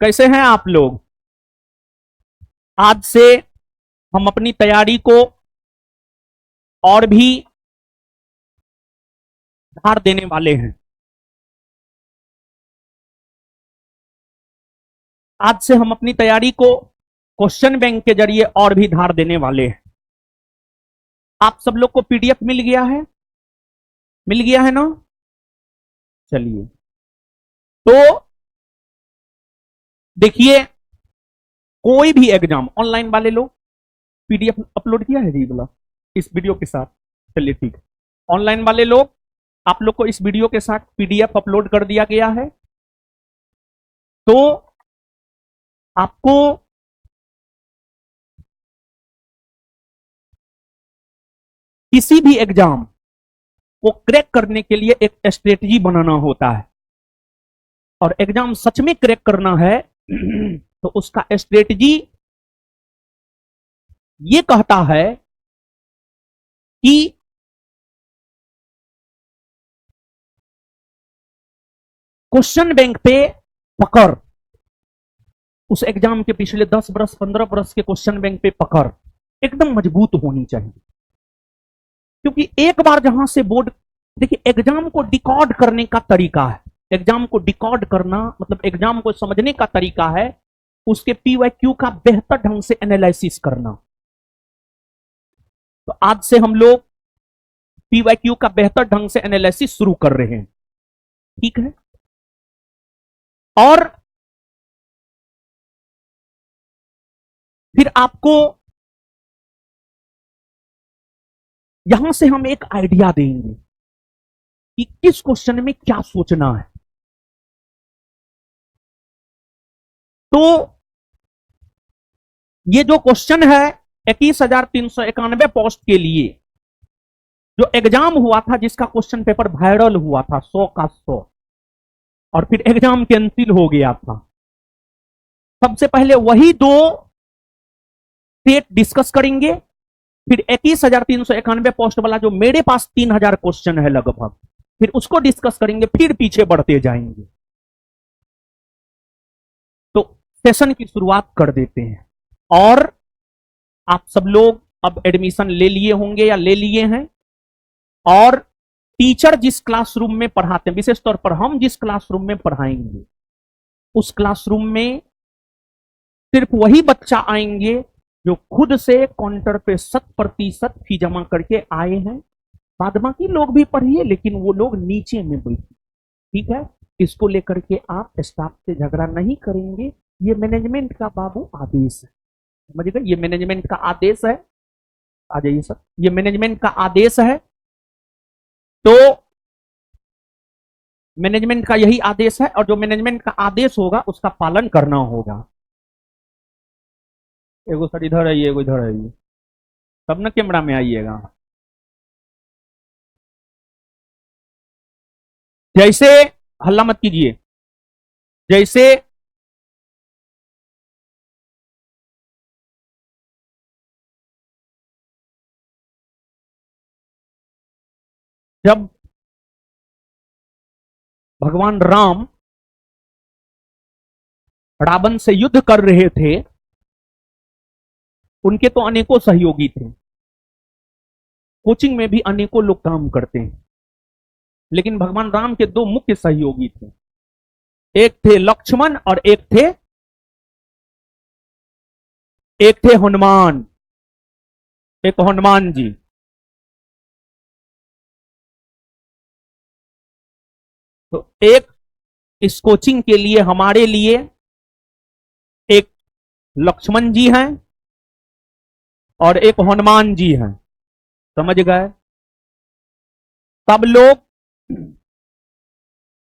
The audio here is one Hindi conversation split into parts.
कैसे हैं आप लोग। आज से हम अपनी तैयारी को और भी धार देने वाले हैं। आज से हम अपनी तैयारी को क्वेश्चन बैंक के जरिए और भी धार देने वाले हैं। आप सब लोग को पीडीएफ मिल गया है? मिल गया है ना? चलिए, तो देखिए, कोई भी एग्जाम ऑनलाइन वाले लोग पीडीएफ अपलोड किया है जी बोला इस वीडियो के साथ। चलिए ठीक है, ऑनलाइन वाले लोग आप लोग को इस वीडियो के साथ पीडीएफ अपलोड कर दिया गया है। तो आपको किसी भी एग्जाम को क्रैक करने के लिए एक स्ट्रेटजी बनाना होता है, और एग्जाम सच में क्रैक करना है तो उसका स्ट्रेटजी ये कहता है कि क्वेश्चन बैंक पे पकड़, उस एग्जाम के पिछले 10 बरस 15 बरस के क्वेश्चन बैंक पे पकड़ एकदम मजबूत होनी चाहिए। क्योंकि एक बार जहां से बोर्ड, देखिए एग्जाम को डिकोड करने का तरीका है, एग्जाम को डिकोड करना मतलब एग्जाम को समझने का तरीका है उसके पीवाईक्यू का बेहतर ढंग से एनालिसिस करना। तो आज से हम लोग पीवाईक्यू का बेहतर ढंग से एनालिसिस शुरू कर रहे हैं, ठीक है। और फिर आपको यहां से हम एक आइडिया देंगे कि किस क्वेश्चन में क्या सोचना है। तो ये जो क्वेश्चन है 21,391 पोस्ट के लिए जो एग्जाम हुआ था, जिसका क्वेश्चन पेपर वायरल हुआ था 100 का 100, और फिर एग्जाम कैंसिल हो गया था। सबसे पहले वही दो सेट डिस्कस करेंगे, फिर 21,391 पोस्ट वाला जो मेरे पास 3,000 क्वेश्चन है लगभग, फिर उसको डिस्कस करेंगे, फिर पीछे बढ़ते जाएंगे। तो सेशन की शुरुआत कर देते हैं। और आप सब लोग अब एडमिशन ले लिए होंगे या ले लिए हैं, और टीचर जिस क्लासरूम में पढ़ाते हैं, विशेष तौर पर हम जिस क्लासरूम में पढ़ाएंगे उस क्लासरूम में सिर्फ वही बच्चा आएंगे जो खुद से काउंटर पे 100% फी जमा करके आए हैं। बाद बाकी लोग भी पढ़िए, लेकिन वो लोग नीचे में बैठे, ठीक है। इसको लेकर के आप स्टाफ से झगड़ा नहीं करेंगे, ये मैनेजमेंट का बाबू आदेश है, समझ गए। ये मैनेजमेंट का आदेश है, आ जाइए सर, ये मैनेजमेंट का आदेश है। तो मैनेजमेंट का यही आदेश है, और जो मैनेजमेंट का आदेश होगा उसका पालन करना होगा। एगो सर इधर आइए, एगो इधर आइए, तब ना कैमरा में आइएगा। जैसे हल्ला मत कीजिए, जैसे जब भगवान राम रावण से युद्ध कर रहे थे, उनके तो अनेकों सहयोगी थे, कोचिंग में भी अनेकों लोग काम करते हैं, लेकिन भगवान राम के दो मुख्य सहयोगी थे, एक थे लक्ष्मण और एक थे हनुमान, एक हनुमान जी। तो एक इस कोचिंग के लिए हमारे लिए एक लक्ष्मण जी हैं और एक हनुमान जी हैं, समझ गए। सब लोग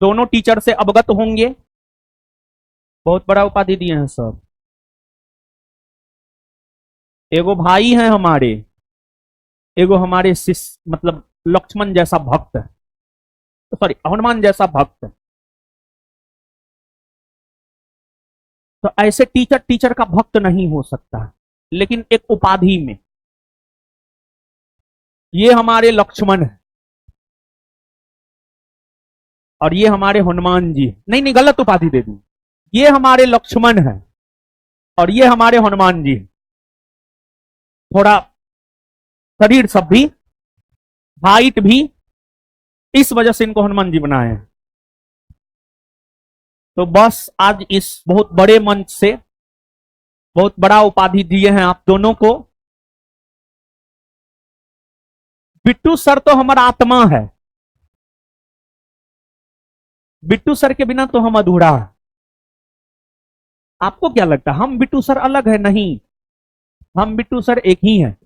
दोनों टीचर से अवगत होंगे, बहुत बड़ा उपाधि दिए हैं सब। एगो भाई हैं हमारे, एगो हमारे शिष्य, मतलब लक्ष्मण जैसा भक्त है, सॉरी हनुमान जैसा भक्त है। तो ऐसे टीचर टीचर का भक्त नहीं हो सकता, लेकिन एक उपाधि में ये हमारे लक्ष्मण है और ये हमारे हनुमान जी। नहीं नहीं, गलत उपाधि दे दी, ये हमारे लक्ष्मण हैं और ये हमारे हनुमान जी। थोड़ा शरीर सब भी, हाइट भी, इस वजह से इनको हनुमान जी बनाए हैं। तो बस आज इस बहुत बड़े मंच से बहुत बड़ा उपाधि दिए हैं आप दोनों को। बिट्टू सर तो हमारा आत्मा है, बिट्टू सर के बिना तो हम अधूरा है। आपको क्या लगता है हम बिट्टू सर अलग है? नहीं, हम बिट्टू सर एक ही हैं।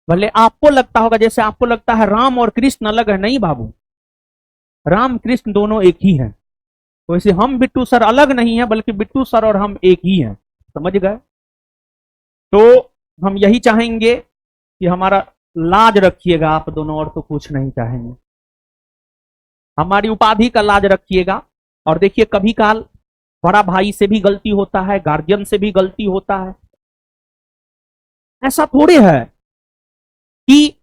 भले आपको लगता होगा, जैसे आपको लगता है राम और कृष्ण अलग है, नहीं बाबू, राम कृष्ण दोनों एक ही हैं। वैसे हम बिट्टू सर अलग नहीं है, बल्कि बिट्टू सर और हम एक ही हैं। समझ गए? तो हम यही चाहेंगे कि हमारा लाज रखिएगा आप दोनों, और तो कुछ नहीं चाहेंगे। हमारी उपाधि का लाज रखिएगा। और देखिए, कभी काल बड़ा भाई से भी गलती होता है, गार्जियन से भी गलती होता है। ऐसा थोड़े है कि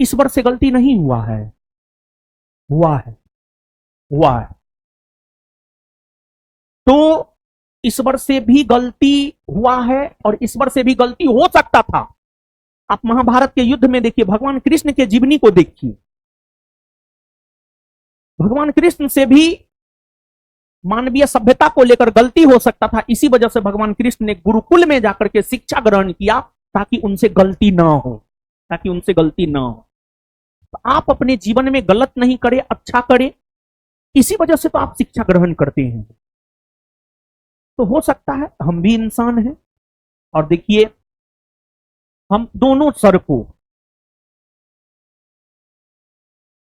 ईश्वर से गलती नहीं हुआ है, हुआ है, हुआ है। तो ईश्वर से भी गलती हुआ है और ईश्वर से भी गलती हो सकता था। आप महाभारत के युद्ध में देखिए, भगवान कृष्ण के जीवनी को देखिए। भगवान कृष्ण से भी मानवीय सभ्यता को लेकर गलती हो सकता था। इसी वजह से भगवान कृष्ण ने गुरुकुल में जाकर के शिक्षा ग्रहण किया, ताकि उनसे गलती ना हो, ताकि उनसे गलती ना हो। तो आप अपने जीवन में गलत नहीं करें, अच्छा करें, इसी वजह से तो आप शिक्षा ग्रहण करते हैं। तो हो सकता है हम भी इंसान हैं। और देखिए, हम दोनों सर को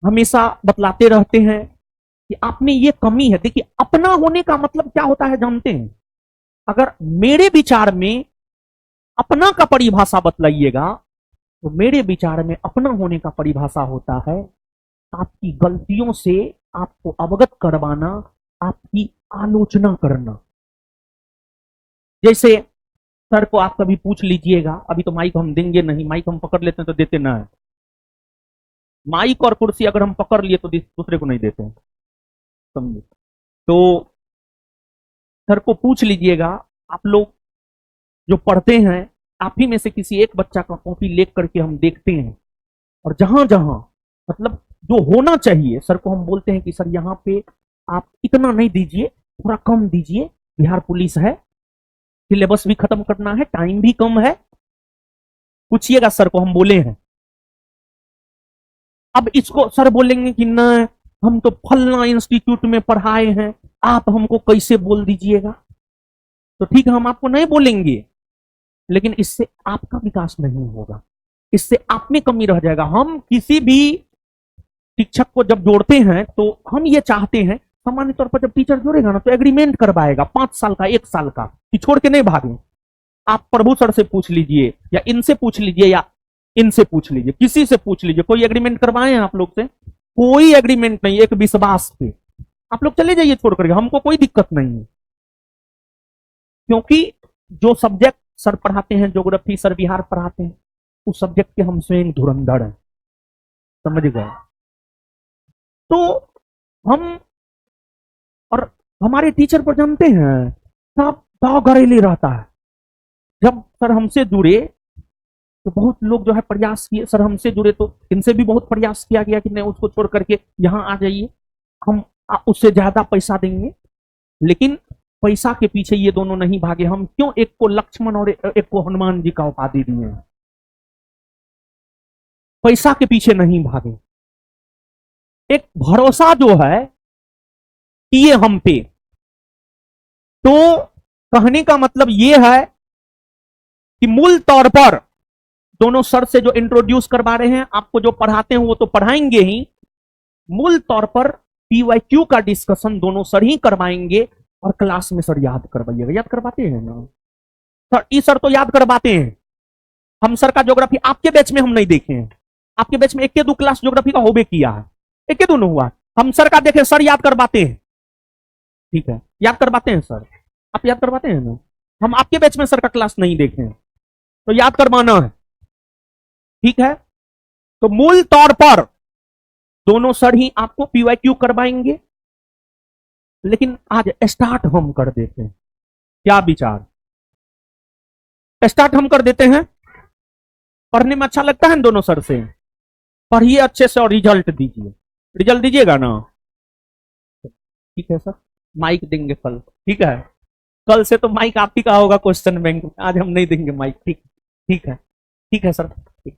हमेशा बतलाते रहते हैं कि आप में ये कमी है। देखिए, अपना होने का मतलब क्या होता है जानते हैं? अगर मेरे विचार में अपना का परिभाषा बतलाइएगा, तो मेरे विचार में अपना होने का परिभाषा होता है आपकी गलतियों से आपको अवगत करवाना, आपकी आलोचना करना। जैसे सर को आप कभी पूछ लीजिएगा, अभी तो माइक हम देंगे नहीं, माइक हम पकड़ लेते हैं तो देते ना है। माइक और कुर्सी अगर हम पकड़ लिए तो दूसरे को नहीं देते हैं, समझे? तो सर को पूछ लीजिएगा, आप लोग जो पढ़ते हैं, आप ही में से किसी एक बच्चा का कॉपी लेख करके हम देखते हैं, और जहां जहां मतलब जो होना चाहिए, सर को हम बोलते हैं कि सर यहाँ पे आप इतना नहीं दीजिए, थोड़ा कम दीजिए, बिहार पुलिस है, सिलेबस भी खत्म करना है, टाइम भी कम है। पूछिएगा सर को, हम बोले हैं। अब इसको सर बोलेंगे कि ना, हम तो फलना इंस्टीट्यूट में पढ़ाए हैं, आप हमको कैसे बोल दीजिएगा? तो ठीक है, हम आपको नहीं बोलेंगे, लेकिन इससे आपका विकास नहीं होगा, इससे आप में कमी रह जाएगा। हम किसी भी शिक्षक को जब जोड़ते हैं तो हम ये चाहते हैं, सामान्य तौर पर जब टीचर जोड़ेगा ना, तो एग्रीमेंट करवाएगा 5 साल का, 1 साल का, कि छोड़ के नहीं भागे। आप प्रभु सर से पूछ लीजिए, या इनसे पूछ लीजिए, या इनसे पूछ लीजिए, किसी से पूछ लीजिए, कोई एग्रीमेंट करवाए हैं आप लोग से? कोई एग्रीमेंट नहीं, एक विश्वास पे आप लोग चले जाइए छोड़ करके, हमको कोई दिक्कत नहीं है। क्योंकि जो सब्जेक्ट सर पढ़ाते हैं, ज्योग्राफी सर बिहार पढ़ाते हैं, उस सब्जेक्ट के हम स्वयं धुरंधर हैं। समझ गए? तो हम, और हमारे टीचर पर जानते हैं सब दाव घरेले रहता है। जब सर हमसे जुड़े तो बहुत लोग जो है प्रयास किए, सर हमसे जुड़े तो इनसे भी बहुत प्रयास किया गया कि नहीं, उसको छोड़ करके यहाँ आ जाइए, हम उससे ज्यादा पैसा देंगे। लेकिन पैसा के पीछे ये दोनों नहीं भागे। हम क्यों एक को लक्ष्मण और एक को हनुमान जी का उपाधि दिए हैं? पैसा के पीछे नहीं भागे। एक भरोसा जो है ये हम पे। तो कहने का मतलब ये है कि मूल तौर पर दोनों सर से जो इंट्रोड्यूस करवा रहे हैं, आपको जो पढ़ाते हैं वो तो पढ़ाएंगे ही, मूल तौर पर पीवाईक्यू का डिस्कशन दोनों सर ही करवाएंगे। और क्लास में सर याद करवाइएगा। याद करवाते हैं ना सर? ई सर तो याद करवाते हैं। हम सर का ज्योग्राफी आपके बैच में हम नहीं देखे हैं। आपके बैच में 1 के 2 क्लास ज्योग्राफी का होबे किया है, 1 के 2 हुआ। हम सर का देखे, सर याद करवाते हैं। ठीक है, याद करवाते हैं सर, आप याद करवाते हैं ना? हम आपके बैच में सर का क्लास नहीं देखे हैं, तो याद करवाना है। ठीक है, तो मूल तौर पर दोनों सर ही आपको पीवाईक्यू करवाएंगे। लेकिन आज स्टार्ट हम कर देते हैं। क्या विचार? स्टार्ट हम कर देते हैं। पढ़ने में अच्छा लगता है इन दोनों सर से। पढ़िए अच्छे से और रिजल्ट दीजिए। रिजल्ट दीजिएगा ना? ठीक है सर, माइक देंगे कल। ठीक है, कल से तो माइक आप ही का होगा क्वेश्चन बैंक में, आज हम नहीं देंगे माइक। ठीक, ठीक है, ठीक है सर। ठीक।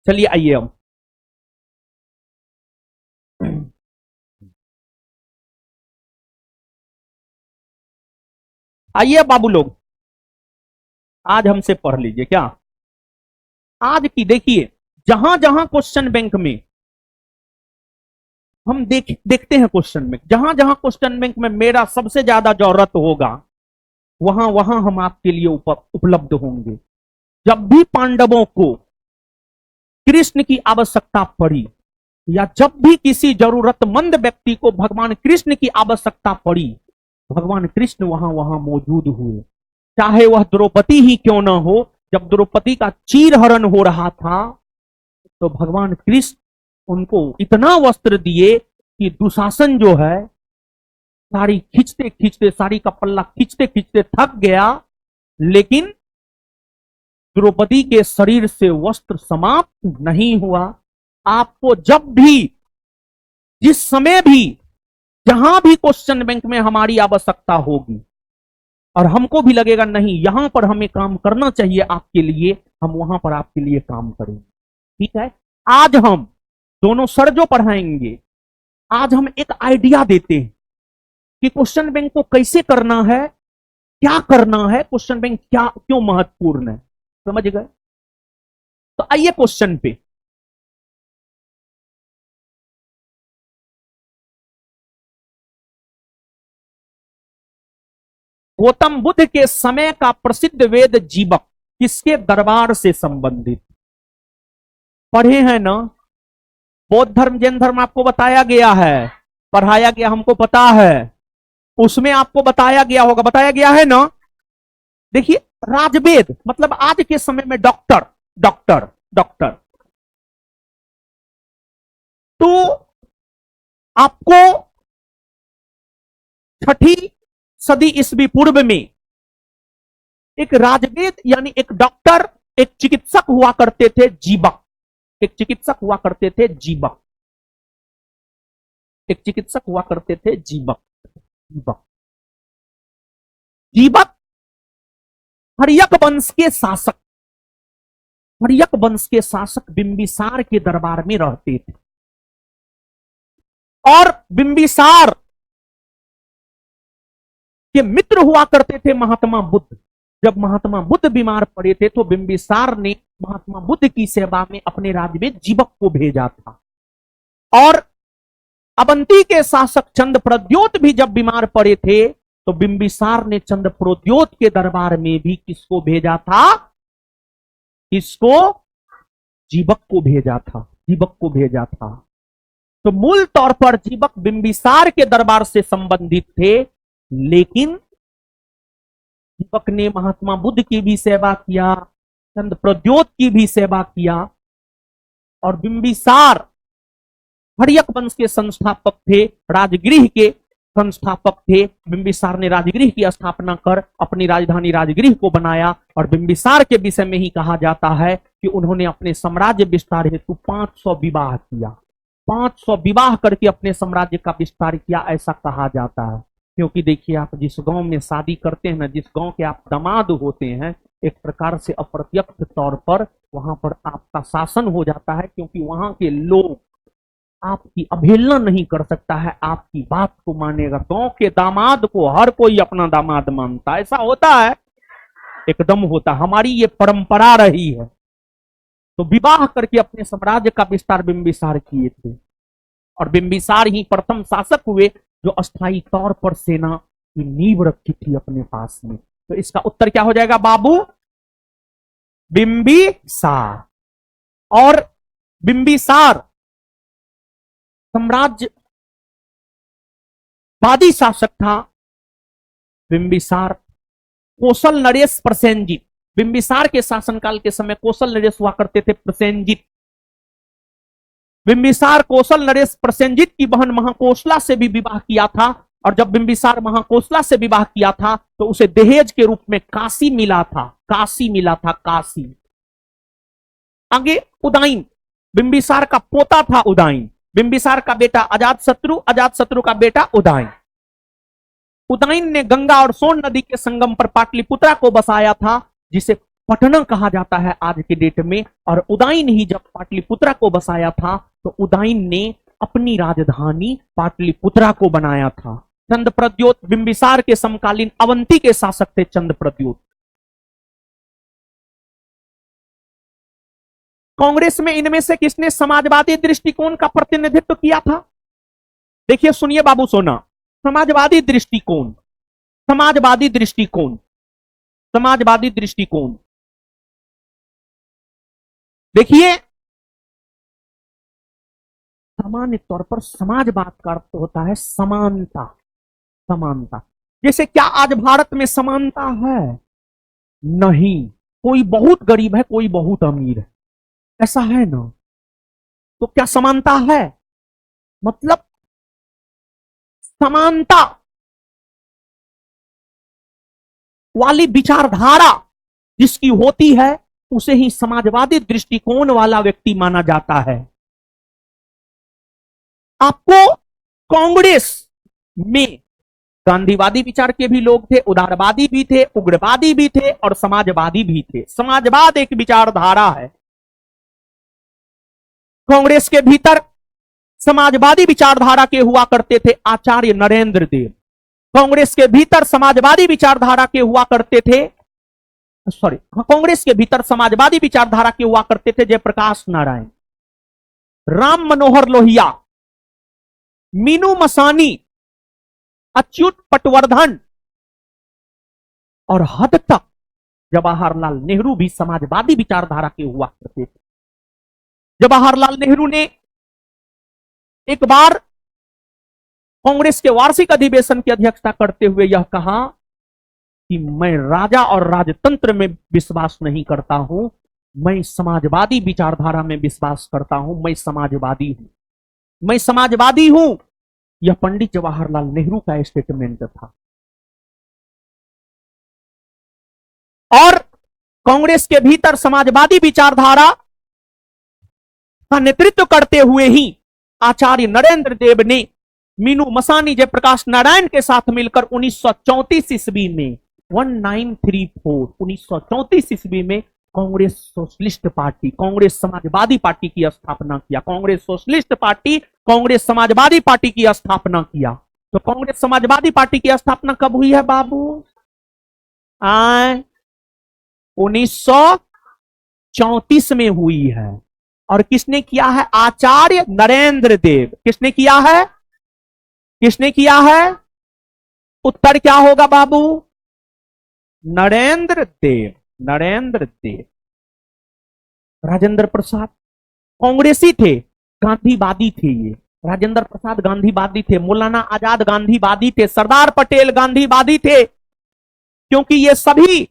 चलिए आइए हम। आइए बाबू लोग, आज हमसे पढ़ लीजिए। क्या आज की देखिए, जहां जहां क्वेश्चन बैंक में हम देखते हैं, क्वेश्चन बैंक जहां जहां क्वेश्चन बैंक में मेरा सबसे ज्यादा जरूरत होगा, वहां वहां हम आपके लिए उपलब्ध होंगे। जब भी पांडवों को कृष्ण की आवश्यकता पड़ी, या जब भी किसी जरूरतमंद व्यक्ति को भगवान कृष्ण की आवश्यकता पड़ी, भगवान कृष्ण वहां वहां मौजूद हुए। चाहे वह द्रौपदी ही क्यों ना हो। जब द्रौपदी का चीरहरण हो रहा था, तो भगवान कृष्ण उनको इतना वस्त्र दिए कि दुशासन जो है, साड़ी खींचते खींचते, साड़ी का पल्ला खींचते खींचते थक गया, लेकिन द्रौपदी के शरीर से वस्त्र समाप्त नहीं हुआ। आपको जब भी, जिस समय भी, जहां भी क्वेश्चन बैंक में हमारी आवश्यकता होगी, और हमको भी लगेगा नहीं यहां पर हमें काम करना चाहिए आपके लिए, हम वहां पर आपके लिए काम करेंगे। ठीक है, आज हम दोनों सर जो पढ़ाएंगे, आज हम एक आइडिया देते हैं कि क्वेश्चन बैंक को कैसे करना है, क्या करना है, क्वेश्चन बैंक क्या क्यों महत्वपूर्ण है। समझ गए? तो आइए क्वेश्चन पे। गौतम बुद्ध के समय का प्रसिद्ध वेद जीवक किसके दरबार से संबंधित? पढ़े हैं ना? बौद्ध धर्म, जैन धर्म आपको बताया गया है, पढ़ाया गया, हमको पता है। उसमें आपको बताया गया होगा, बताया गया है ना? देखिए, राजवेद मतलब आज के समय में डॉक्टर, डॉक्टर, डॉक्टर। तो आपको 6ठी सदी ईस्वी पूर्व में एक राजवेद यानी एक डॉक्टर, एक चिकित्सक हुआ करते थे, जीवक। एक चिकित्सक हुआ करते थे, जीवक। एक चिकित्सक हुआ करते थे, जीवक। जीवक, जीवक हर्यक वंश के शासक, हर्यक वंश के शासक बिंबिसार के दरबार में रहते थे। और बिंबिसार के मित्र हुआ करते थे महात्मा बुद्ध। जब महात्मा बुद्ध बीमार पड़े थे, तो बिंबिसार ने महात्मा बुद्ध की सेवा में अपने राज्य में जीवक को भेजा था। और अवंती के शासक चंद प्रद्योत भी जब बीमार पड़े थे, तो बिंबिसार ने चंद प्रद्योत के दरबार में भी किसको भेजा था? किसको? जीवक को भेजा था, जीवक को भेजा था। तो मूल तौर पर जीवक बिंबिसार के दरबार से संबंधित थे, लेकिन दीपक ने महात्मा बुद्ध की भी सेवा किया, चंद प्रद्योत की भी सेवा किया। और बिंबिसार हर्यक वंश के संस्थापक थे, राजगृह के संस्थापक थे। बिंबिसार ने राजगृह की स्थापना कर अपनी राजधानी राजगृह को बनाया। और बिंबिसार के विषय में ही कहा जाता है कि उन्होंने अपने साम्राज्य विस्तार हेतु 500 विवाह किया। 500 विवाह करके अपने साम्राज्य का विस्तार किया, ऐसा कहा जाता है। क्योंकि देखिए, आप जिस गांव में शादी करते हैं ना, जिस गांव के आप दामाद होते हैं, एक प्रकार से अप्रत्यक्ष तौर पर वहां पर आपका शासन हो जाता है, क्योंकि वहां के लोग आपकी अवहेलना नहीं कर सकता है, आपकी बात को मानेगा। गांव के दामाद को हर कोई अपना दामाद मानता है, ऐसा होता है, एकदम होता। हमारी ये परंपरा रही है। तो विवाह करके अपने साम्राज्य का विस्तार बिंबिसार किए थे। और बिंबिसार ही प्रथम शासक हुए जो अस्थायी तौर पर सेना की नींव रखी थी अपने पास में। तो इसका उत्तर क्या हो जाएगा बाबू? बिंबिसार। और बिंबिसार साम्राज्यवादी शासक था। बिंबिसार कौशल नरेश प्रसेनजित, बिंबिसार के शासनकाल के समय कौशल नरेश हुआ करते थे प्रसेनजित। बिंबिसार कौशल नरेश प्रसेनजित की बहन महाकोशला से भी विवाह किया था। और जब बिंबिसार महाकोसला से विवाह किया था तो उसे दहेज के रूप में काशी मिला था, काशी मिला था, काशी। आगे उदयन, बिंबिसार का पोता था उदयन, बिंबिसार का बेटा अजातशत्रु, अजातशत्रु का बेटा उदयन। उदयन ने गंगा और सोन नदी के संगम पर पाटलिपुत्रा को बसाया था, जिसे पटना कहा जाता है आज के डेट में। और उदयन ही जब पाटलिपुत्रा को बसाया था तो उदयन ने अपनी राजधानी पाटलिपुत्रा को बनाया था। चंद्रप्रद्योत बिंबिसार के समकालीन अवंती के शासक थे चंद्रप्रद्योत। कांग्रेस में इनमें से किसने समाजवादी दृष्टिकोण का प्रतिनिधित्व किया था? देखिए, सुनिए बाबू सोना, समाजवादी दृष्टिकोण, समाजवादी दृष्टिकोण, समाजवादी दृष्टिकोण। देखिए, सामान्य तौर पर समाजवाद का अर्थ होता है समानता, समानता। जैसे क्या आज भारत में समानता है? नहीं। कोई बहुत गरीब है, कोई बहुत अमीर है, ऐसा है ना? तो क्या समानता है? मतलब समानता वाली विचारधारा जिसकी होती है उसे ही समाजवादी दृष्टिकोण वाला व्यक्ति माना जाता है। आपको कांग्रेस में गांधीवादी विचार के भी लोग थे, उदारवादी भी थे, उग्रवादी भी थे और समाजवादी भी थे। समाजवाद एक विचारधारा है। कांग्रेस के भीतर समाजवादी विचारधारा के हुआ करते थे आचार्य नरेंद्र देव। कांग्रेस के भीतर समाजवादी विचारधारा के हुआ करते थे, कांग्रेस के भीतर समाजवादी विचारधारा के हुआ करते थे जयप्रकाश नारायण, राम मनोहर लोहिया, मीनू मसानी, अच्युत पटवर्धन और हद तक जवाहरलाल नेहरू भी समाजवादी विचारधारा के हुआ करते थे। जवाहरलाल नेहरू ने एक बार कांग्रेस के वार्षिक अधिवेशन की अध्यक्षता करते हुए यह कहा कि मैं राजा और राजतंत्र में विश्वास नहीं करता हूं, मैं समाजवादी विचारधारा में विश्वास करता हूं, मैं समाजवादी हूं, मैं समाजवादी हूं। यह पंडित जवाहरलाल नेहरू का स्टेटमेंट था। और कांग्रेस के भीतर समाजवादी विचारधारा का नेतृत्व करते हुए ही आचार्य नरेंद्र देव ने मीनू मसानी, जयप्रकाश नारायण के साथ मिलकर 1934 ईस्वी में 1934 ईस्वी में Congress socialist party, Congress Samajwadi party की स्थापना किया। Congress socialist party, Congress Samajwadi party की स्थापना किया। तो कांग्रेस समाजवादी पार्टी की स्थापना कब हुई है बाबू? 1934 में हुई है। और किसने किया है? आचार्य नरेंद्र देव। किसने किया है? किसने किया है? उत्तर क्या होगा बाबू? नरेंद्र देव, नरेंद्र देव। राजेंद्र प्रसाद कांग्रेसी थे, गांधीवादी थे। ये राजेंद्र प्रसाद गांधीवादी थे, मौलाना आजाद गांधीवादी थे, सरदार पटेल गांधीवादी थे, क्योंकि ये सभी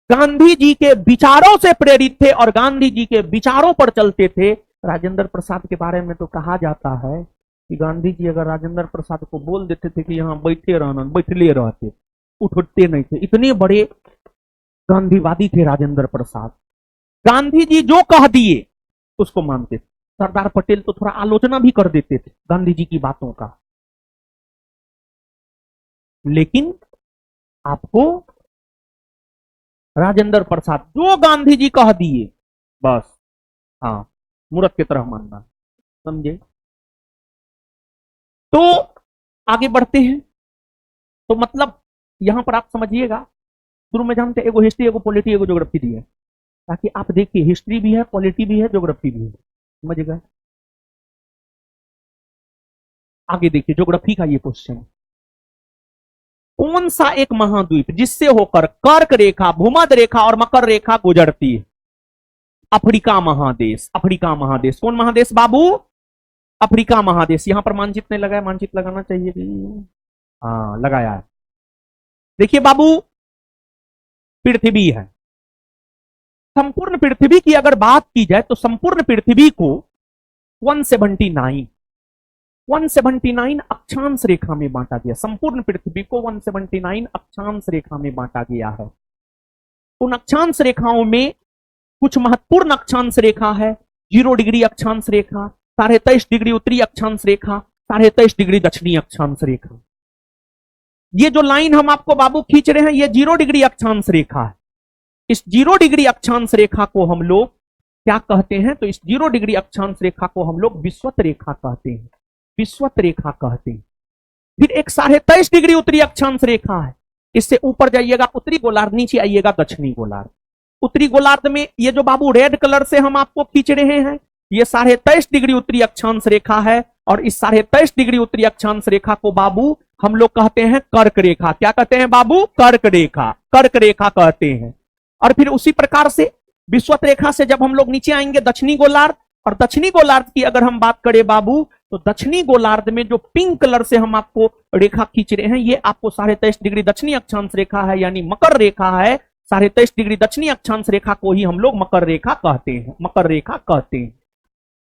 गांधी जी के विचारों से प्रेरित थे और गांधी जी के विचारों पर चलते थे। राजेंद्र प्रसाद के बारे में तो कहा जाता है कि गांधी जी अगर राजेंद्र प्रसाद को बोल देते थे कि यहां बैठे रहना, बैठले रहते, उठते नहीं थे। इतने बड़े गांधीवादी थे राजेंद्र प्रसाद। गांधी जी जो कह दिए उसको मानते थे। सरदार पटेल तो थोड़ा आलोचना भी कर देते थे गांधी जी की बातों का, लेकिन आपको राजेंद्र प्रसाद जो गांधी जी कह दिए बस, हाँ, मूर्ख की तरह मानना, समझे? तो आगे बढ़ते हैं। तो मतलब यहां पर आप समझिएगा, शुरू में जानते एगो हिस्ट्री, एगो पॉलिटी, एगो ज्योग्राफी दी है, ताकि आप देखिए हिस्ट्री भी है, पॉलिटी भी है, ज्योग्राफी भी है। समझ गए? आगे देखिए ज्योग्राफी का ये क्वेश्चन, कौन सा एक महाद्वीप जिससे होकर कर्क रेखा, भूमध्य रेखा और मकर रेखा गुजरती है? अफ्रीका महादेश। अफ्रीका महादेश। कौन महादेश बाबू? अफ्रीका महादेश। यहां पर मानचित्र नहीं लगाया, मानचित्र लगाना चाहिए भी। हाँ, लगाया है। देखिए बाबू, पृथ्वी है। संपूर्ण पृथ्वी की अगर बात की जाए तो संपूर्ण पृथ्वी को 179 179 अक्षांश रेखा में बांटा गया, संपूर्ण पृथ्वी को 179 अक्षांश रेखा में बांटा गया है। उन अक्षांश रेखाओं में कुछ महत्वपूर्ण अक्षांश रेखा है, 0 डिग्री अक्षांश रेखा, 23.5 डिग्री उत्तरी अक्षांश रेखा, 23.5 डिग्री दक्षिणी अक्षांश रेखा। ये जो लाइन हम आपको बाबू खींच रहे हैं, ये 0 डिग्री अक्षांश रेखा है। इस 0 डिग्री अक्षांश रेखा को हम लोग क्या कहते हैं, तो इस 0 डिग्री अक्षांश रेखा को हम लोग विषुवत रेखा कहते हैं, विषुवत रेखा कहते हैं। फिर एक 23.5 डिग्री उत्तरी अक्षांश रेखा है, इससे ऊपर जाइएगा उत्तरी गोलार्ध, नीचे आइएगा दक्षिणी गोलार्ध। उत्तरी गोलार्ध में ये जो बाबू रेड कलर से हम आपको खींच रहे हैं, ये 23.5 डिग्री उत्तरी अक्षांश रेखा है, और इस 23.5 डिग्री उत्तरी अक्षांश रेखा को बाबू हम लोग कहते हैं कर्क रेखा। क्या कहते हैं बाबू? कर्क रेखा, कर्क रेखा कहते हैं। और फिर उसी प्रकार से विषुवत रेखा से जब हम लोग नीचे आएंगे दक्षिणी गोलार्ध, और दक्षिणी गोलार्ध की अगर हम बात करें बाबू, तो दक्षिणी गोलार्ध में जो पिंक कलर से हम आपको रेखा खींच रहे हैं, ये आपको 23.5 डिग्री दक्षिणी अक्षांश रेखा है, यानी मकर रेखा है। 23.5 डिग्री दक्षिणी अक्षांश रेखा को ही हम लोग मकर रेखा कहते हैं, मकर रेखा कहते हैं।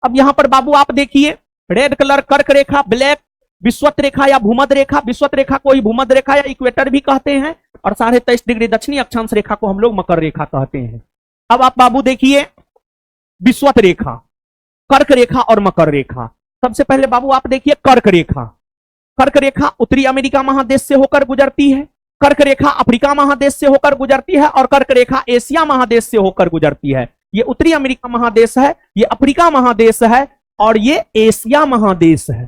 अब यहां पर बाबू आप देखिए, रेड कलर कर्क रेखा, ब्लैक विषुवत रेखा या भूमध्य रेखा, विषुवत रेखा को ही भूमध्य रेखा या इक्वेटर भी कहते हैं, और 23.5 डिग्री दक्षिणी अक्षांश रेखा को हम लोग मकर रेखा कहते हैं। अब आप बाबू देखिए विषुवत रेखा, कर्क रेखा और मकर रेखा। सबसे पहले बाबू आप देखिए कर्क रेखा। कर्क रेखा उत्तरी अमेरिका महादेश से होकर गुजरती है, कर्क रेखा अफ्रीका महादेश से होकर गुजरती है, और कर्क रेखा एशिया महादेश से होकर गुजरती है। ये उत्तरी अमेरिका महादेश है, ये अफ्रीका महादेश है, और ये एशिया महादेश है।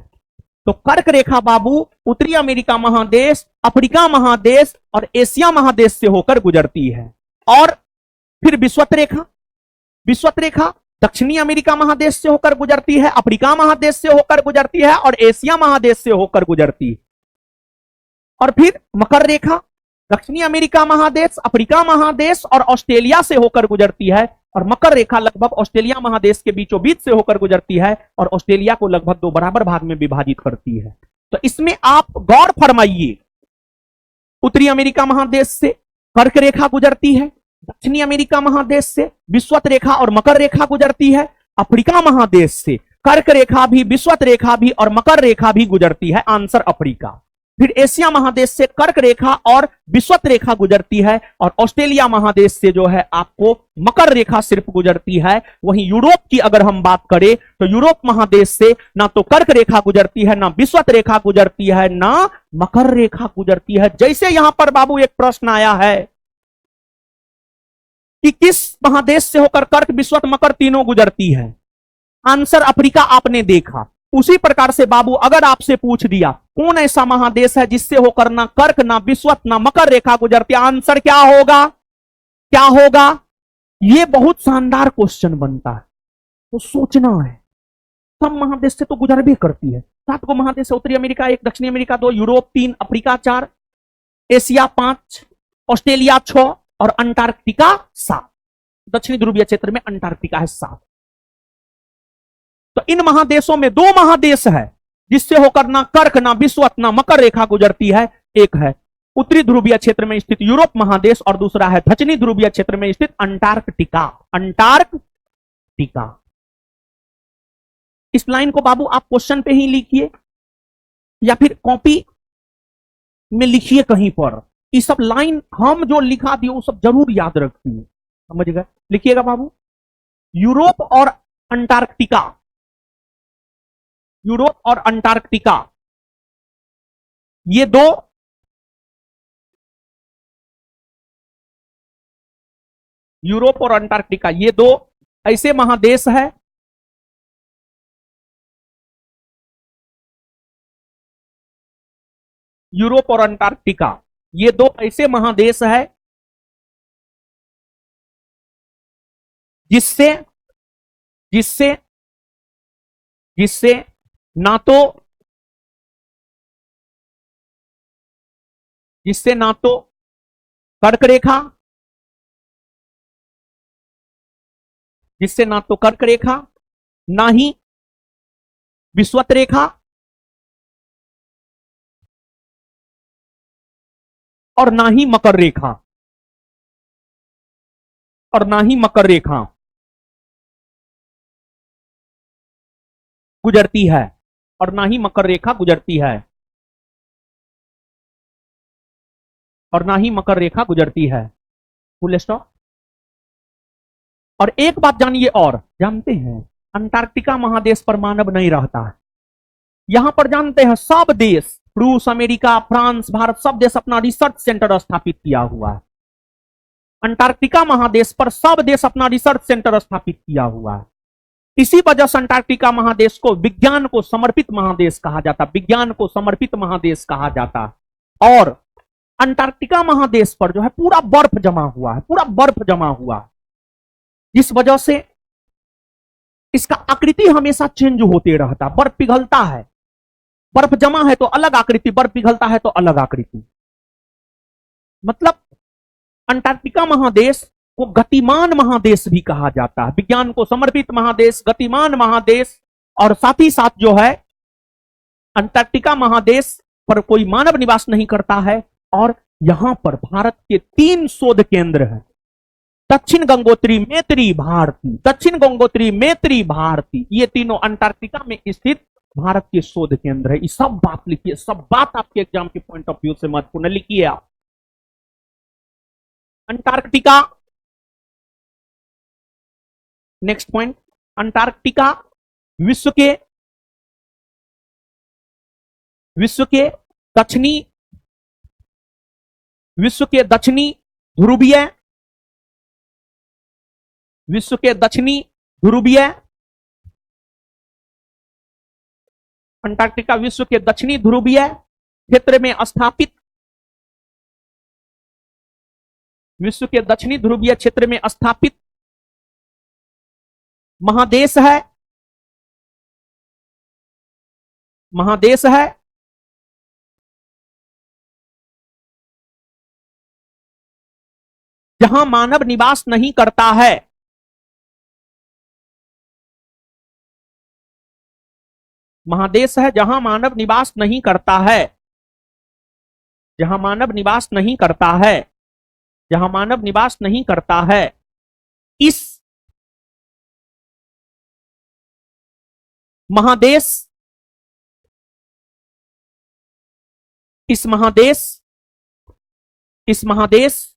तो कर्क रेखा बाबू उत्तरी अमेरिका महादेश, अफ्रीका महादेश और एशिया महादेश से होकर गुजरती है। और फिर विषुवत रेखा, विषुवत रेखा दक्षिणी अमेरिका महादेश से होकर गुजरती है, अफ्रीका महादेश से होकर गुजरती है, और एशिया महादेश से होकर गुजरती है। और फिर मकर रेखा दक्षिणी अमेरिका महादेश, अफ्रीका महादेश और ऑस्ट्रेलिया से होकर गुजरती है, और मकर रेखा लगभग ऑस्ट्रेलिया महादेश के बीचों बीच से होकर गुजरती है, और ऑस्ट्रेलिया को लगभग 2 बराबर भाग में विभाजित करती है। तो इसमें आप गौर फरमाइए, उत्तरी अमेरिका महादेश से कर्क रेखा गुजरती है, दक्षिणी अमेरिका महादेश से विषुवत रेखा और मकर रेखा गुजरती है, अफ्रीका महादेश से कर्क रेखा भी, विषुवत रेखा भी और मकर रेखा भी गुजरती है, आंसर अफ्रीका। फिर एशिया महादेश से कर्क रेखा और विषुवत रेखा गुजरती है, और ऑस्ट्रेलिया महादेश से जो है आपको मकर रेखा सिर्फ गुजरती है। वहीं यूरोप की अगर हम बात करें, तो यूरोप महादेश से ना तो कर्क रेखा गुजरती है, ना विषुवत रेखा गुजरती है, ना मकर रेखा गुजरती है। जैसे यहां पर बाबू एक प्रश्न आया है कि किस महादेश से होकर कर्क, विषुवत, मकर तीनों गुजरती है, आंसर अफ्रीका आपने देखा। उसी प्रकार से बाबू अगर आपसे पूछ दिया कौन ऐसा महादेश है जिससे होकर ना कर्क, ना विषुवत, ना मकर रेखा गुजरती, आंसर क्या होगा? क्या होगा? यह बहुत शानदार क्वेश्चन बनता है, तो सोचना है। सब महादेश से तो गुजर भी करती है, 7 को महादेश है, उत्तरी अमेरिका 1, दक्षिणी America 2, Europe 3, Africa 4, Asia 5, Australia 6 और अंटार्कटिका 7। दक्षिणी ध्रुवीय क्षेत्र में अंटार्कटिका है 7। तो इन महादेशों में 2 महादेश है जिससे होकर ना कर्क, ना विषुवत, ना मकर रेखा गुजरती है। एक है उत्तरी ध्रुवीय क्षेत्र में स्थित यूरोप महादेश, और दूसरा है दक्षिणी ध्रुवीय क्षेत्र में स्थित अंटार्कटिका, अंटार्कटिका। इस लाइन को बाबू आप क्वेश्चन पे ही लिखिए या फिर कॉपी में लिखिए कहीं पर। ये सब लाइन हम जो लिखा दिए वो सब जरूर याद रखिए, समझ गए? लिखिएगा बाबू, यूरोप और अंटार्कटिका, यूरोप और अंटार्कटिका, ये 2 यूरोप और अंटार्कटिका, ये 2 ऐसे महादेश है यूरोप और अंटार्कटिका, ये 2 ऐसे महादेश है जिससे जिससे जिससे ना तो कर्क रेखा, जिससे ना तो कर्क रेखा, ना ही विषुवत रेखा और ना ही मकर रेखा, और ना ही मकर रेखा गुजरती है। और ना ही मकर रेखा गुजरती है, और ना ही मकर रेखा गुजरती है। Full stop. और एक बात जानिए और, जानते हैं अंटार्कटिका महादेश पर मानव नहीं रहता है। यहां पर जानते हैं सब देश, रूस, अमेरिका, फ्रांस, भारत, सब देश अपना रिसर्च सेंटर स्थापित किया हुआ है। अंटार्कटिका महादेश पर सब देश अपना रिसर्च सेंटर स्थापित किया हुआ है। इसी वजह से अंटार्कटिका महादेश को विज्ञान को समर्पित महादेश कहा जाता, विज्ञान को समर्पित महादेश कहा जाता। और अंटार्कटिका महादेश पर जो है पूरा बर्फ जमा हुआ है, पूरा बर्फ जमा हुआ है, जिस वजह से इसका आकृति हमेशा चेंज होते रहता। बर्फ पिघलता है, बर्फ जमा है तो अलग आकृति, बर्फ पिघलता है तो अलग आकृति। मतलब अंटार्कटिका महादेश को गतिमान महादेश भी कहा जाता है, विज्ञान को समर्पित महादेश, गतिमान महादेश। और साथ ही साथ जो है अंटार्कटिका महादेश पर कोई मानव निवास नहीं करता है। और यहां पर भारत के 3 शोध केंद्र हैं, दक्षिण गंगोत्री, मैत्री, भारती। दक्षिण गंगोत्री, मैत्री, भारती, ये तीनों अंटार्कटिका में स्थित भारत के शोध केंद्र है। ये सब बात लिखिए, सब बात आपके एग्जाम के पॉइंट ऑफ व्यू से महत्वपूर्ण, लिखिए आप। अंटार्कटिका, नेक्स्ट पॉइंट, अंटार्कटिका विश्व के दक्षिणी ध्रुवीय, विश्व के दक्षिणी ध्रुवीय, अंटार्कटिका विश्व के दक्षिणी ध्रुवीय क्षेत्र में स्थापित, विश्व के दक्षिणी ध्रुवीय क्षेत्र में स्थापित महादेश है, महादेश है। जहां मानव निवास नहीं करता है, महादेश है जहां मानव निवास नहीं करता है, जहां मानव निवास नहीं करता है, जहां मानव निवास नहीं करता है। इस महादेश, इस महादेश, इस महादेश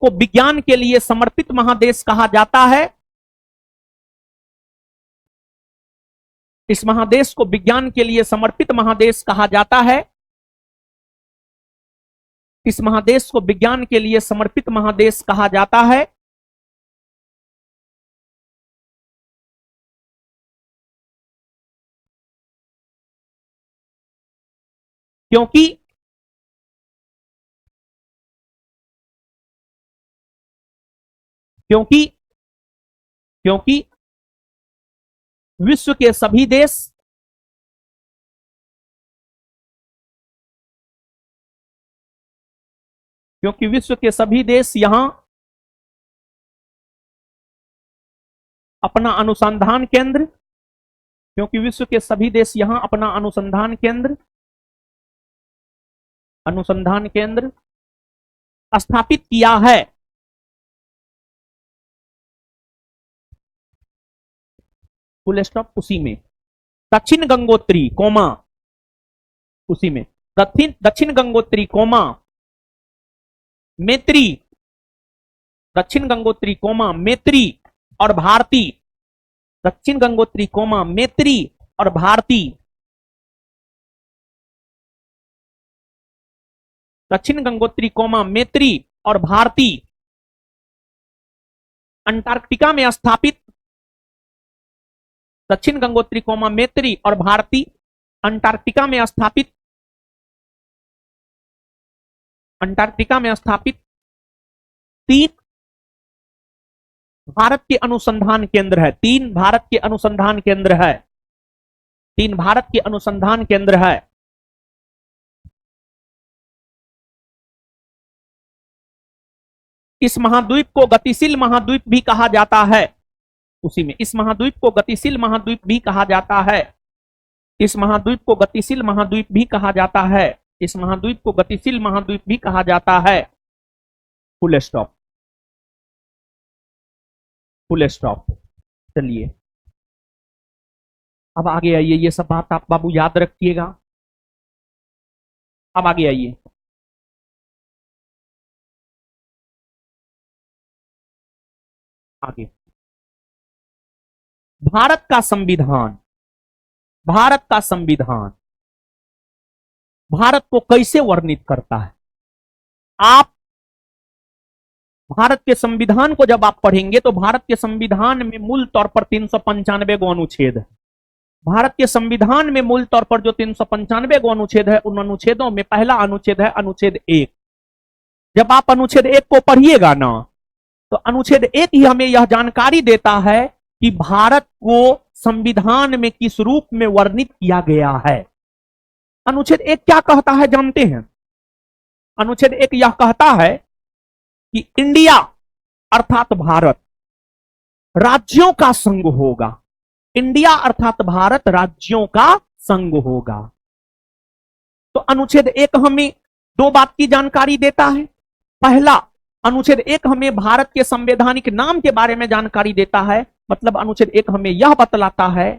को विज्ञान के लिए समर्पित महादेश कहा जाता है। इस महादेश को विज्ञान के लिए समर्पित महादेश कहा जाता है। इस महादेश को विज्ञान के लिए समर्पित महादेश कहा जाता है। क्योंकि क्योंकि क्योंकि विश्व के सभी देश, क्योंकि विश्व के सभी देश यहां अपना अनुसंधान केंद्र, क्योंकि विश्व के सभी देश यहां अपना अनुसंधान केंद्र स्थापित किया है। Full stop. उसी में दक्षिण गंगोत्री कोमा, उसी में दक्षिण गंगोत्री कोमा मैत्री, दक्षिण गंगोत्री कोमा मैत्री और भारती, दक्षिण गंगोत्री कोमा मैत्री और भारती, दक्षिण गंगोत्री कोमा मैत्री और भारती अंटार्कटिका में स्थापित, दक्षिण गंगोत्री कोमा मैत्री और भारती अंटार्कटिका में स्थापित, अंटार्कटिका में स्थापित 3 भारत के अनुसंधान केंद्र है। 3 भारत के अनुसंधान केंद्र है। 3 भारत के अनुसंधान केंद्र है। इस महाद्वीप को गतिशील महाद्वीप भी कहा जाता है। उसी में इस महाद्वीप को गतिशील महाद्वीप भी कहा जाता है। इस महाद्वीप को गतिशील महाद्वीप भी कहा जाता है। इस महाद्वीप को गतिशील महाद्वीप भी कहा जाता है। Full stop. Full stop. चलिए अब आगे आइए, ये सब बात आप बाबू याद रखिएगा। अब आगे आइए, आगे भारत का संविधान, भारत का संविधान भारत को कैसे वर्णित करता है? आप भारत के संविधान को जब आप पढ़ेंगे तो भारत के संविधान में मूल तौर पर 395 गो अनुच्छेद है। भारत के संविधान में मूल तौर पर जो 395 गो अनुच्छेद है, उन अनुच्छेदों में पहला अनुच्छेद है अनुच्छेद 1। जब आप अनुच्छेद 1 को पढ़िएगा ना, तो अनुच्छेद 1 ही हमें यह जानकारी देता है कि भारत को संविधान में किस रूप में वर्णित किया गया है। अनुच्छेद 1 क्या कहता है जानते हैं? अनुच्छेद 1 यह कहता है कि इंडिया अर्थात भारत राज्यों का संघ होगा। इंडिया अर्थात भारत राज्यों का संघ होगा। तो अनुच्छेद 1 हमें दो बात की जानकारी देता है। पहला, अनुच्छेद 1 हमें भारत के संवैधानिक नाम के बारे में जानकारी देता है। मतलब अनुच्छेद 1 हमें यह बतलाता है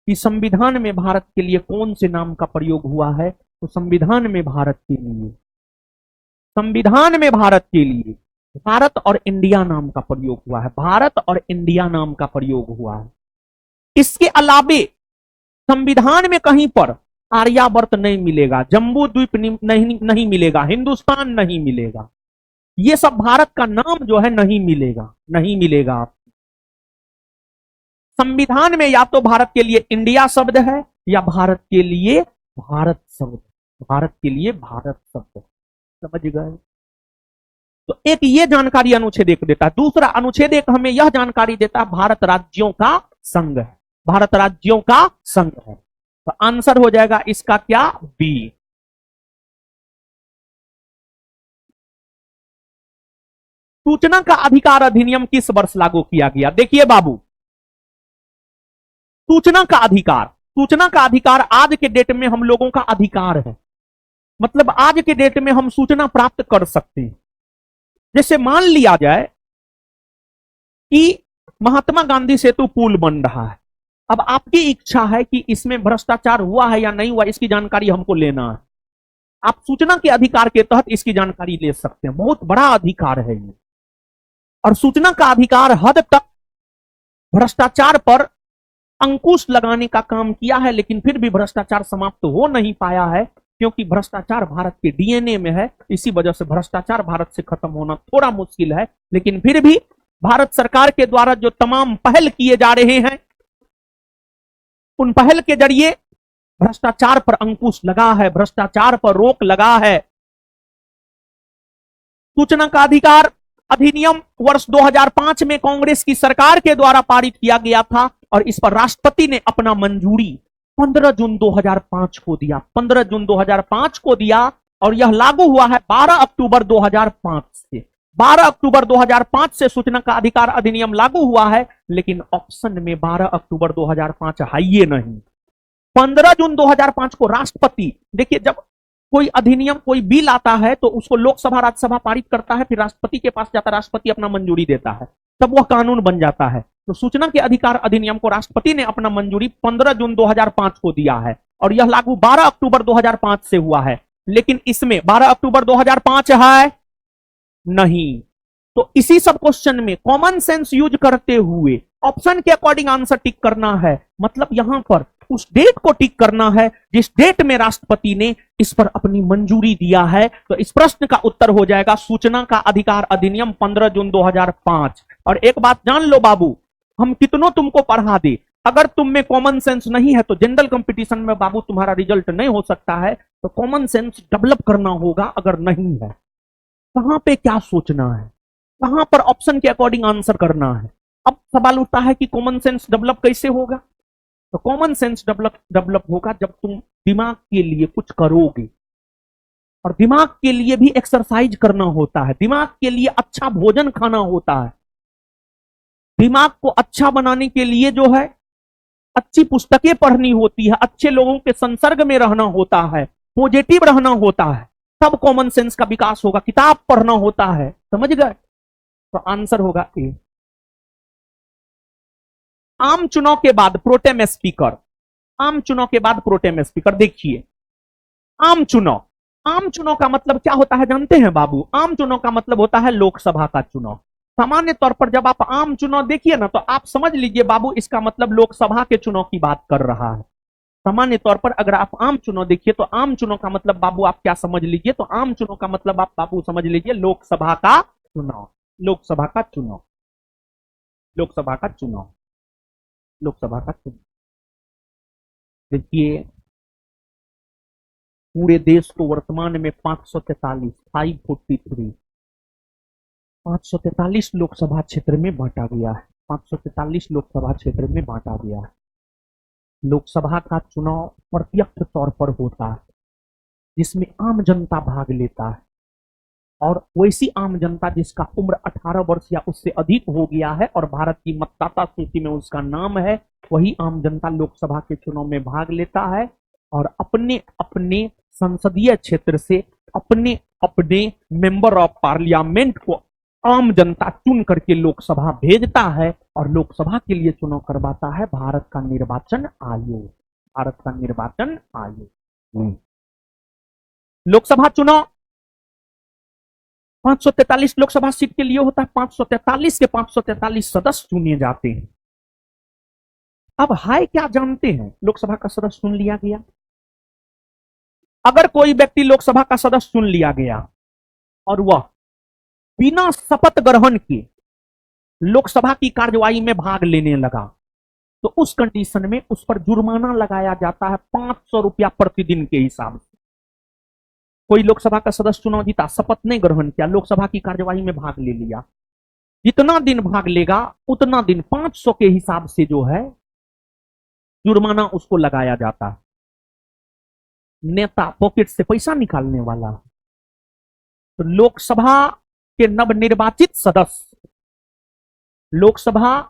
कि संविधान में भारत के लिए कौन से नाम का प्रयोग हुआ है। तो संविधान में भारत के लिए, संविधान में भारत के लिए भारत और इंडिया नाम का प्रयोग हुआ है। भारत और इंडिया नाम का प्रयोग हुआ है। इसके अलावे संविधान में कहीं पर आर्यावर्त नहीं मिलेगा, जम्बू द्वीप नहीं मिलेगा, हिंदुस्तान नहीं मिलेगा। ये सब भारत का नाम जो है नहीं मिलेगा, नहीं मिलेगा। संविधान में या तो भारत के लिए इंडिया शब्द है या भारत के लिए भारत शब्द, भारत के लिए भारत शब्द। समझ गए? तो एक ये जानकारी अनुच्छेद 1 देता है। दूसरा, अनुच्छेद 1 हमें यह जानकारी देता है भारत राज्यों का संघ है, भारत राज्यों का संघ है। तो आंसर हो जाएगा इसका क्या? बी। सूचना का अधिकार अधिनियम किस वर्ष लागू किया गया? देखिए बाबू, सूचना का अधिकार, सूचना का अधिकार आज के डेट में हम लोगों का अधिकार है। मतलब आज के डेट में हम सूचना प्राप्त कर सकते हैं। जैसे मान लिया जाए कि महात्मा गांधी सेतु पुल बन रहा है। अब आपकी इच्छा है कि इसमें भ्रष्टाचार हुआ है या नहीं हुआ, इसकी जानकारी हमको लेना है। आप सूचना के अधिकार के तहत इसकी जानकारी ले सकते हैं। बहुत बड़ा अधिकार है ये। और सूचना का अधिकार हद तक भ्रष्टाचार पर अंकुश लगाने का काम किया है, लेकिन फिर भी भ्रष्टाचार समाप्त हो नहीं पाया है, क्योंकि भ्रष्टाचार भारत के डीएनए में है। इसी वजह से भ्रष्टाचार भारत से खत्म होना थोड़ा मुश्किल है। लेकिन फिर भी भारत सरकार के द्वारा जो तमाम पहल किए जा रहे हैं, उन पहल के जरिए भ्रष्टाचार पर अंकुश लगा है, भ्रष्टाचार पर रोक लगा है। सूचना का अधिकार अधिनियम वर्ष 2005 में कांग्रेस की सरकार के द्वारा पारित किया गया था और इस पर राष्ट्रपति ने अपना मंजूरी 15 जून 2005 को दिया। 15 जून 2005 को दिया और यह लागू हुआ है 12 अक्टूबर 2005 से। 12 अक्टूबर 2005 से सूचना का अधिकार अधिनियम लागू हुआ है, लेकिन ऑप्शन में 12 अक्टूबर 2005 है ही नहीं। 15 जून 2005 को राष्ट्रपति, देखिए जब कोई अधिनियम, कोई बिल आता है तो उसको लोकसभा राज्यसभा पारित करता है, फिर राष्ट्रपति के पास जाता है, राष्ट्रपति अपना मंजूरी देता है, तब वह कानून बन जाता है। तो सूचना के अधिकार अधिनियम को राष्ट्रपति ने अपना मंजूरी 15 जून 2005 को दिया है और यह लागू 12 अक्टूबर 2005 से हुआ है। लेकिन इसमें 12 अक्टूबर 2005 है नहीं। तो इसी सब क्वेश्चन में कॉमन सेंस यूज करते हुए ऑप्शन के अकॉर्डिंग आंसर टिक करना है। मतलब यहां पर उस डेट को टिक करना है जिस डेट में राष्ट्रपति ने इस पर अपनी मंजूरी दिया है। तो इस प्रश्न का उत्तर हो जाएगा सूचना का अधिकार अधिनियम 15 जून 2005। और एक बात जान लो बाबू, हम कितनों तुमको पढ़ा दे, अगर तुम में कॉमन सेंस नहीं है तो जनरल कंपटीशन में बाबू तुम्हारा रिजल्ट नहीं हो सकता है। तो कॉमन सेंस डेवलप करना होगा। अगर नहीं है, कहां पे क्या सोचना है, कहां पर ऑप्शन के अकॉर्डिंग आंसर करना है। अब सवाल उठता है कि कॉमन सेंस डेवलप कैसे होगा? तो कॉमन सेंस डेवलप होगा जब तुम दिमाग के लिए कुछ करोगे। और दिमाग के लिए भी एक्सरसाइज करना होता है, दिमाग के लिए अच्छा भोजन खाना होता है, दिमाग को अच्छा बनाने के लिए जो है अच्छी पुस्तकें पढ़नी होती है, अच्छे लोगों के संसर्ग में रहना होता है, पॉजिटिव रहना होता है, तब कॉमन सेंस का विकास होगा। किताब पढ़ना होता है। समझ गए? तो आंसर होगा ए। आम चुनाव के बाद प्रोटेम स्पीकर, आम चुनाव के बाद प्रोटेम स्पीकर। देखिए आम चुनाव, आम चुनाव का मतलब क्या होता है जानते हैं बाबू? आम चुनाव का मतलब होता है लोकसभा का चुनाव। सामान्य तौर पर जब आप आम चुनाव देखिए ना तो आप समझ लीजिए बाबू इसका मतलब लोकसभा के चुनाव की बात कर रहा है। सामान्य तौर पर अगर आप आम चुनाव देखिए तो आम चुनाव का मतलब बाबू आप क्या समझ लीजिए? तो आम चुनाव का मतलब आप बाबू समझ लीजिए लोकसभा का चुनाव, लोकसभा का चुनाव, लोकसभा का चुनाव, लोकसभा का चुनाव। देखिए पूरे देश को वर्तमान में 543 543 लोकसभा क्षेत्र में बांटा गया है। 543 लोकसभा क्षेत्र में बांटा गया है। लोकसभा का चुनाव प्रत्यक्ष तौर पर होता है जिसमें आम जनता भाग लेता है, और वैसी आम जनता जिसका उम्र 18 वर्ष या उससे अधिक हो गया है और भारत की मतदाता सूची में उसका नाम है, वही आम जनता लोकसभा के चुनाव में भाग लेता है और अपने अपने संसदीय क्षेत्र से अपने अपने मेंबर ऑफ पार्लियामेंट को आम जनता चुन करके लोकसभा भेजता है और लोकसभा के लिए चुनाव करवाता है भारत का निर्वाचन आयोग, भारत का निर्वाचन आयोग। लोकसभा चुनाव 543 लोकसभा सीट के लिए होता है। 543 के 543 सदस्य चुने जाते हैं। अब हाय क्या जानते हैं? लोकसभा का सदस्य चुन लिया गया। अगर कोई व्यक्ति लोकसभा का सदस्य चुन लिया गया और वह बिना शपथ ग्रहण के लोकसभा की कार्यवाही में भाग लेने लगा तो उस कंडीशन में उस पर जुर्माना लगाया जाता है 500 रुपया प्रतिदिन के हिसाब से। कोई लोकसभा का सदस्य चुनाव जीता, शपथ नहीं ग्रहण किया, लोकसभा की कार्यवाही में भाग ले लिया, जितना दिन भाग लेगा उतना दिन 500 के हिसाब से जो है जुर्माना उसको लगाया जाता है। नेता पॉकेट से पैसा निकालने वाला। तो लोकसभा के नवनिर्वाचित सदस्य, लोकसभा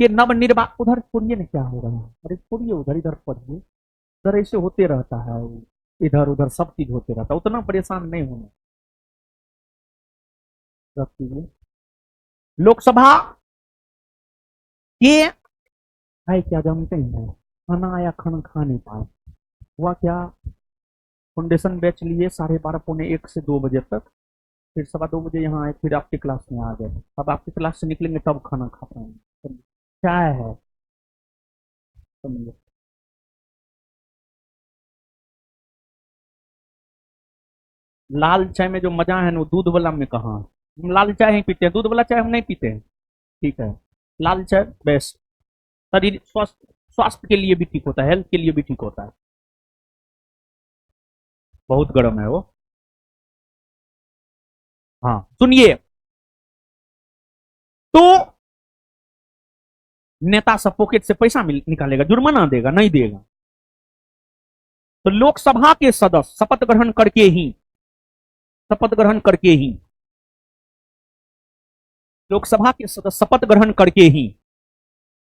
के नवनिर्वाचित, उधर छोड़िए ना क्या हो रहा है, अरे छोड़िए उधर, इधर पढ़िए, इधर ऐसे होते रहता है, इधर उधर सब चीज होते रहता है, उतना परेशान नहीं होना। लोकसभा के है क्या जानते हैं? खाना आया खाना खा नहीं पाए, हुआ क्या? फाउंडेशन बैच लिए 12:30 पौने 1 से 2 बजे तक, फिर 2:15 बजे यहाँ आए, फिर आपकी क्लास में आ गए। अब आपकी क्लास से निकलेंगे तब खाना खा पाएंगे। चाय है समझे? लाल चाय में जो मजा है ना वो दूध वाला में कहाँ? हम लाल चाय ही पीते हैं, दूध वाला चाय हम नहीं पीते हैं। ठीक है, लाल चाय बेस्ट, शरीर स्वास्थ्य के लिए भी ठीक होता है, हेल्थ के लिए भी ठीक होता है। बहुत गर्म है वो। हाँ सुनिए, तो नेता सब पॉकेट से पैसा निकालेगा, जुर्माना देगा नहीं देगा? तो लोकसभा के सदस्य शपथ ग्रहण करके ही, शपथ ग्रहण करके ही, लोकसभा के सदस्य शपथ ग्रहण करके ही,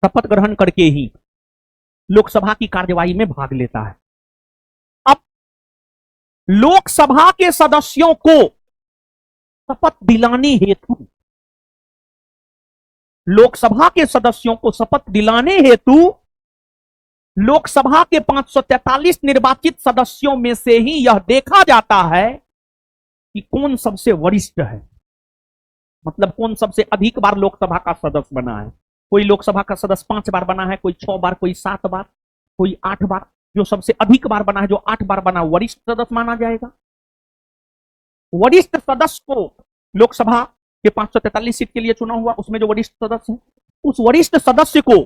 शपथ ग्रहण करके ही लोकसभा की कार्यवाही में भाग लेता है। अब लोकसभा के सदस्यों को शपथ दिलाने हेतु, लोकसभा के सदस्यों को शपथ दिलाने हेतु लोकसभा के 543 निर्वाचित सदस्यों में से ही यह देखा जाता है कि कौन सबसे वरिष्ठ है, मतलब कौन सबसे अधिक बार लोकसभा का सदस्य बना है। कोई लोकसभा का सदस्य 5 बार बना है, कोई 6 बार, कोई 7 बार, कोई 8 बार। जो सबसे अधिक बार बना है, जो 8 बार बना, वरिष्ठ सदस्य माना जाएगा। वरिष्ठ सदस्य को लोकसभा के 543 सीट के लिए चुना हुआ, उसमें जो वरिष्ठ सदस्य है, उस वरिष्ठ सदस्य को,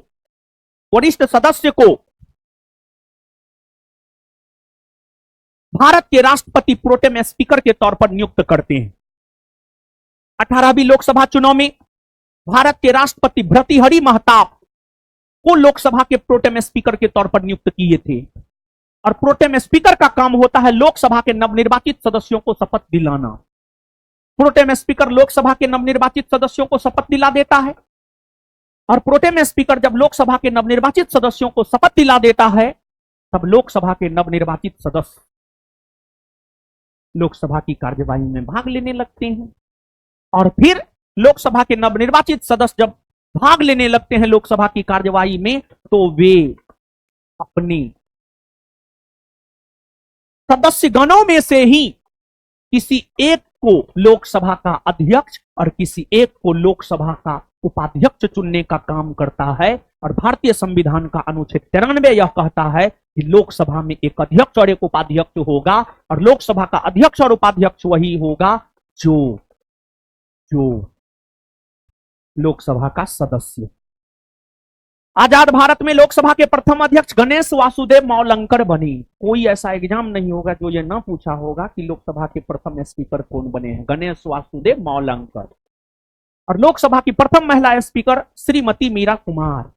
वरिष्ठ सदस्य को भारत के राष्ट्रपति प्रोटेम स्पीकर के तौर पर नियुक्त करते हैं। 18वीं लोकसभा चुनाव में भारत के राष्ट्रपति भर्तृहरि महताब को लोकसभा के प्रोटेम स्पीकर के तौर पर नियुक्त किए थे, और प्रोटेम स्पीकर का काम होता है लोकसभा के नवनिर्वाचित सदस्यों को शपथ दिलाना। प्रोटेम स्पीकर लोकसभा के नवनिर्वाचित सदस्यों को शपथ दिला देता है, और प्रोटेम स्पीकर जब लोकसभा के नवनिर्वाचित सदस्यों को शपथ दिला देता है तब लोकसभा के नवनिर्वाचित सदस्य लोकसभा की कार्यवाही में भाग लेने लगते हैं। और फिर लोकसभा के नवनिर्वाचित सदस्य जब भाग लेने लगते हैं लोकसभा की कार्यवाही में, तो वे अपने सदस्य गणों में से ही किसी एक को लोकसभा का अध्यक्ष और किसी एक को लोकसभा का उपाध्यक्ष चुनने का काम करता है। और भारतीय संविधान का अनुच्छेद 93 यह कहता है कि लोकसभा में एक अध्यक्ष और एक उपाध्यक्ष होगा, और लोकसभा का अध्यक्ष और उपाध्यक्ष वही होगा जो जो लोकसभा का सदस्य। आजाद भारत में लोकसभा के प्रथम अध्यक्ष गणेश वासुदेव मौलंकर बने। कोई ऐसा एग्जाम नहीं होगा जो ये ना पूछा होगा कि लोकसभा के प्रथम स्पीकर कौन बने हैं, गणेश वासुदेव मौलंकर। और लोकसभा की प्रथम महिला स्पीकर श्रीमती मीरा कुमार।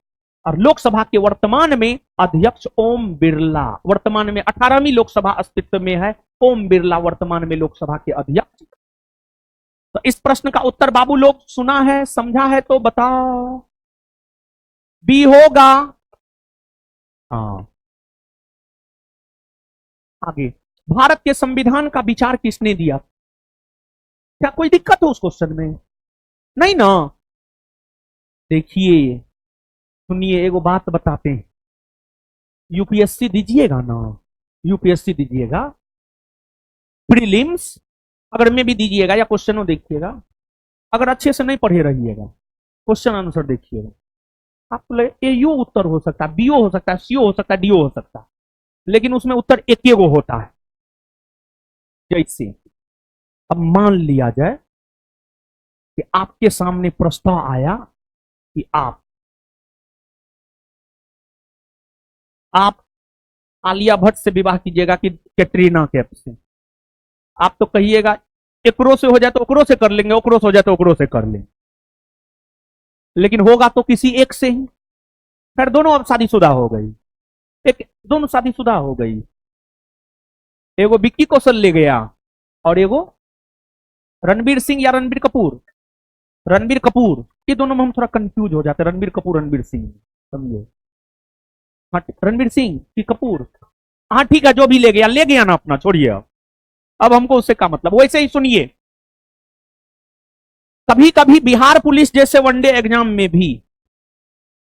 और लोकसभा के वर्तमान में अध्यक्ष ओम बिरला। वर्तमान में 18वीं लोकसभा अस्तित्व में है, ओम बिरला वर्तमान में लोकसभा के अध्यक्ष। तो इस प्रश्न का उत्तर बाबू लोग सुना है, समझा है तो बताओ। बी होगा। हाँ, आगे, भारत के संविधान का विचार किसने दिया? क्या कोई दिक्कत हो उस क्वेश्चन में? नहीं ना। देखिए, सुनिए, एगो बात बताते हैं। यूपीएससी दीजिएगा ना, यूपीएससी दीजिएगा, प्रीलिम्स अगर में भी दीजिएगा या क्वेश्चनों देखिएगा, अगर अच्छे से नहीं पढ़े रहिएगा, क्वेश्चन आंसर देखिएगा, आपको लगे ए यू उत्तर हो सकता है, बीओ हो सकता है, सीओ हो सकता है, डीओ हो सकता है, लेकिन उसमें उत्तर एक ही होता है। जैसे अब मान लिया जाए कि आपके सामने प्रस्ताव आया कि आप आलिया भट्ट से विवाह कीजिएगा कि कैटरीना कैफ से। आप तो कहिएगा एकरो से हो जाए तो ओकरो से कर लेंगे, ओकरो से हो जाए तो ओकरो से कर लेंगे, लेकिन होगा तो किसी एक से ही। फिर दोनों अब शादीशुदा हो गई, दोनों शादीशुदा हो गई। एगो विक्की कौशल ले गया और एगो रणबीर सिंह या रणबीर कपूर, रणबीर कपूर। ये दोनों में हम थोड़ा कंफ्यूज हो जाते हैं, रणबीर कपूर रणबीर सिंह, समझे? हाँ, रणबीर सिंह की कपूर। हाँ ठीक है, जो भी ले गया ना अपना, छोड़िए। अब हमको उससे क्या मतलब। वैसे ही सुनिए, कभी कभी बिहार पुलिस जैसे वनडे एग्जाम में भी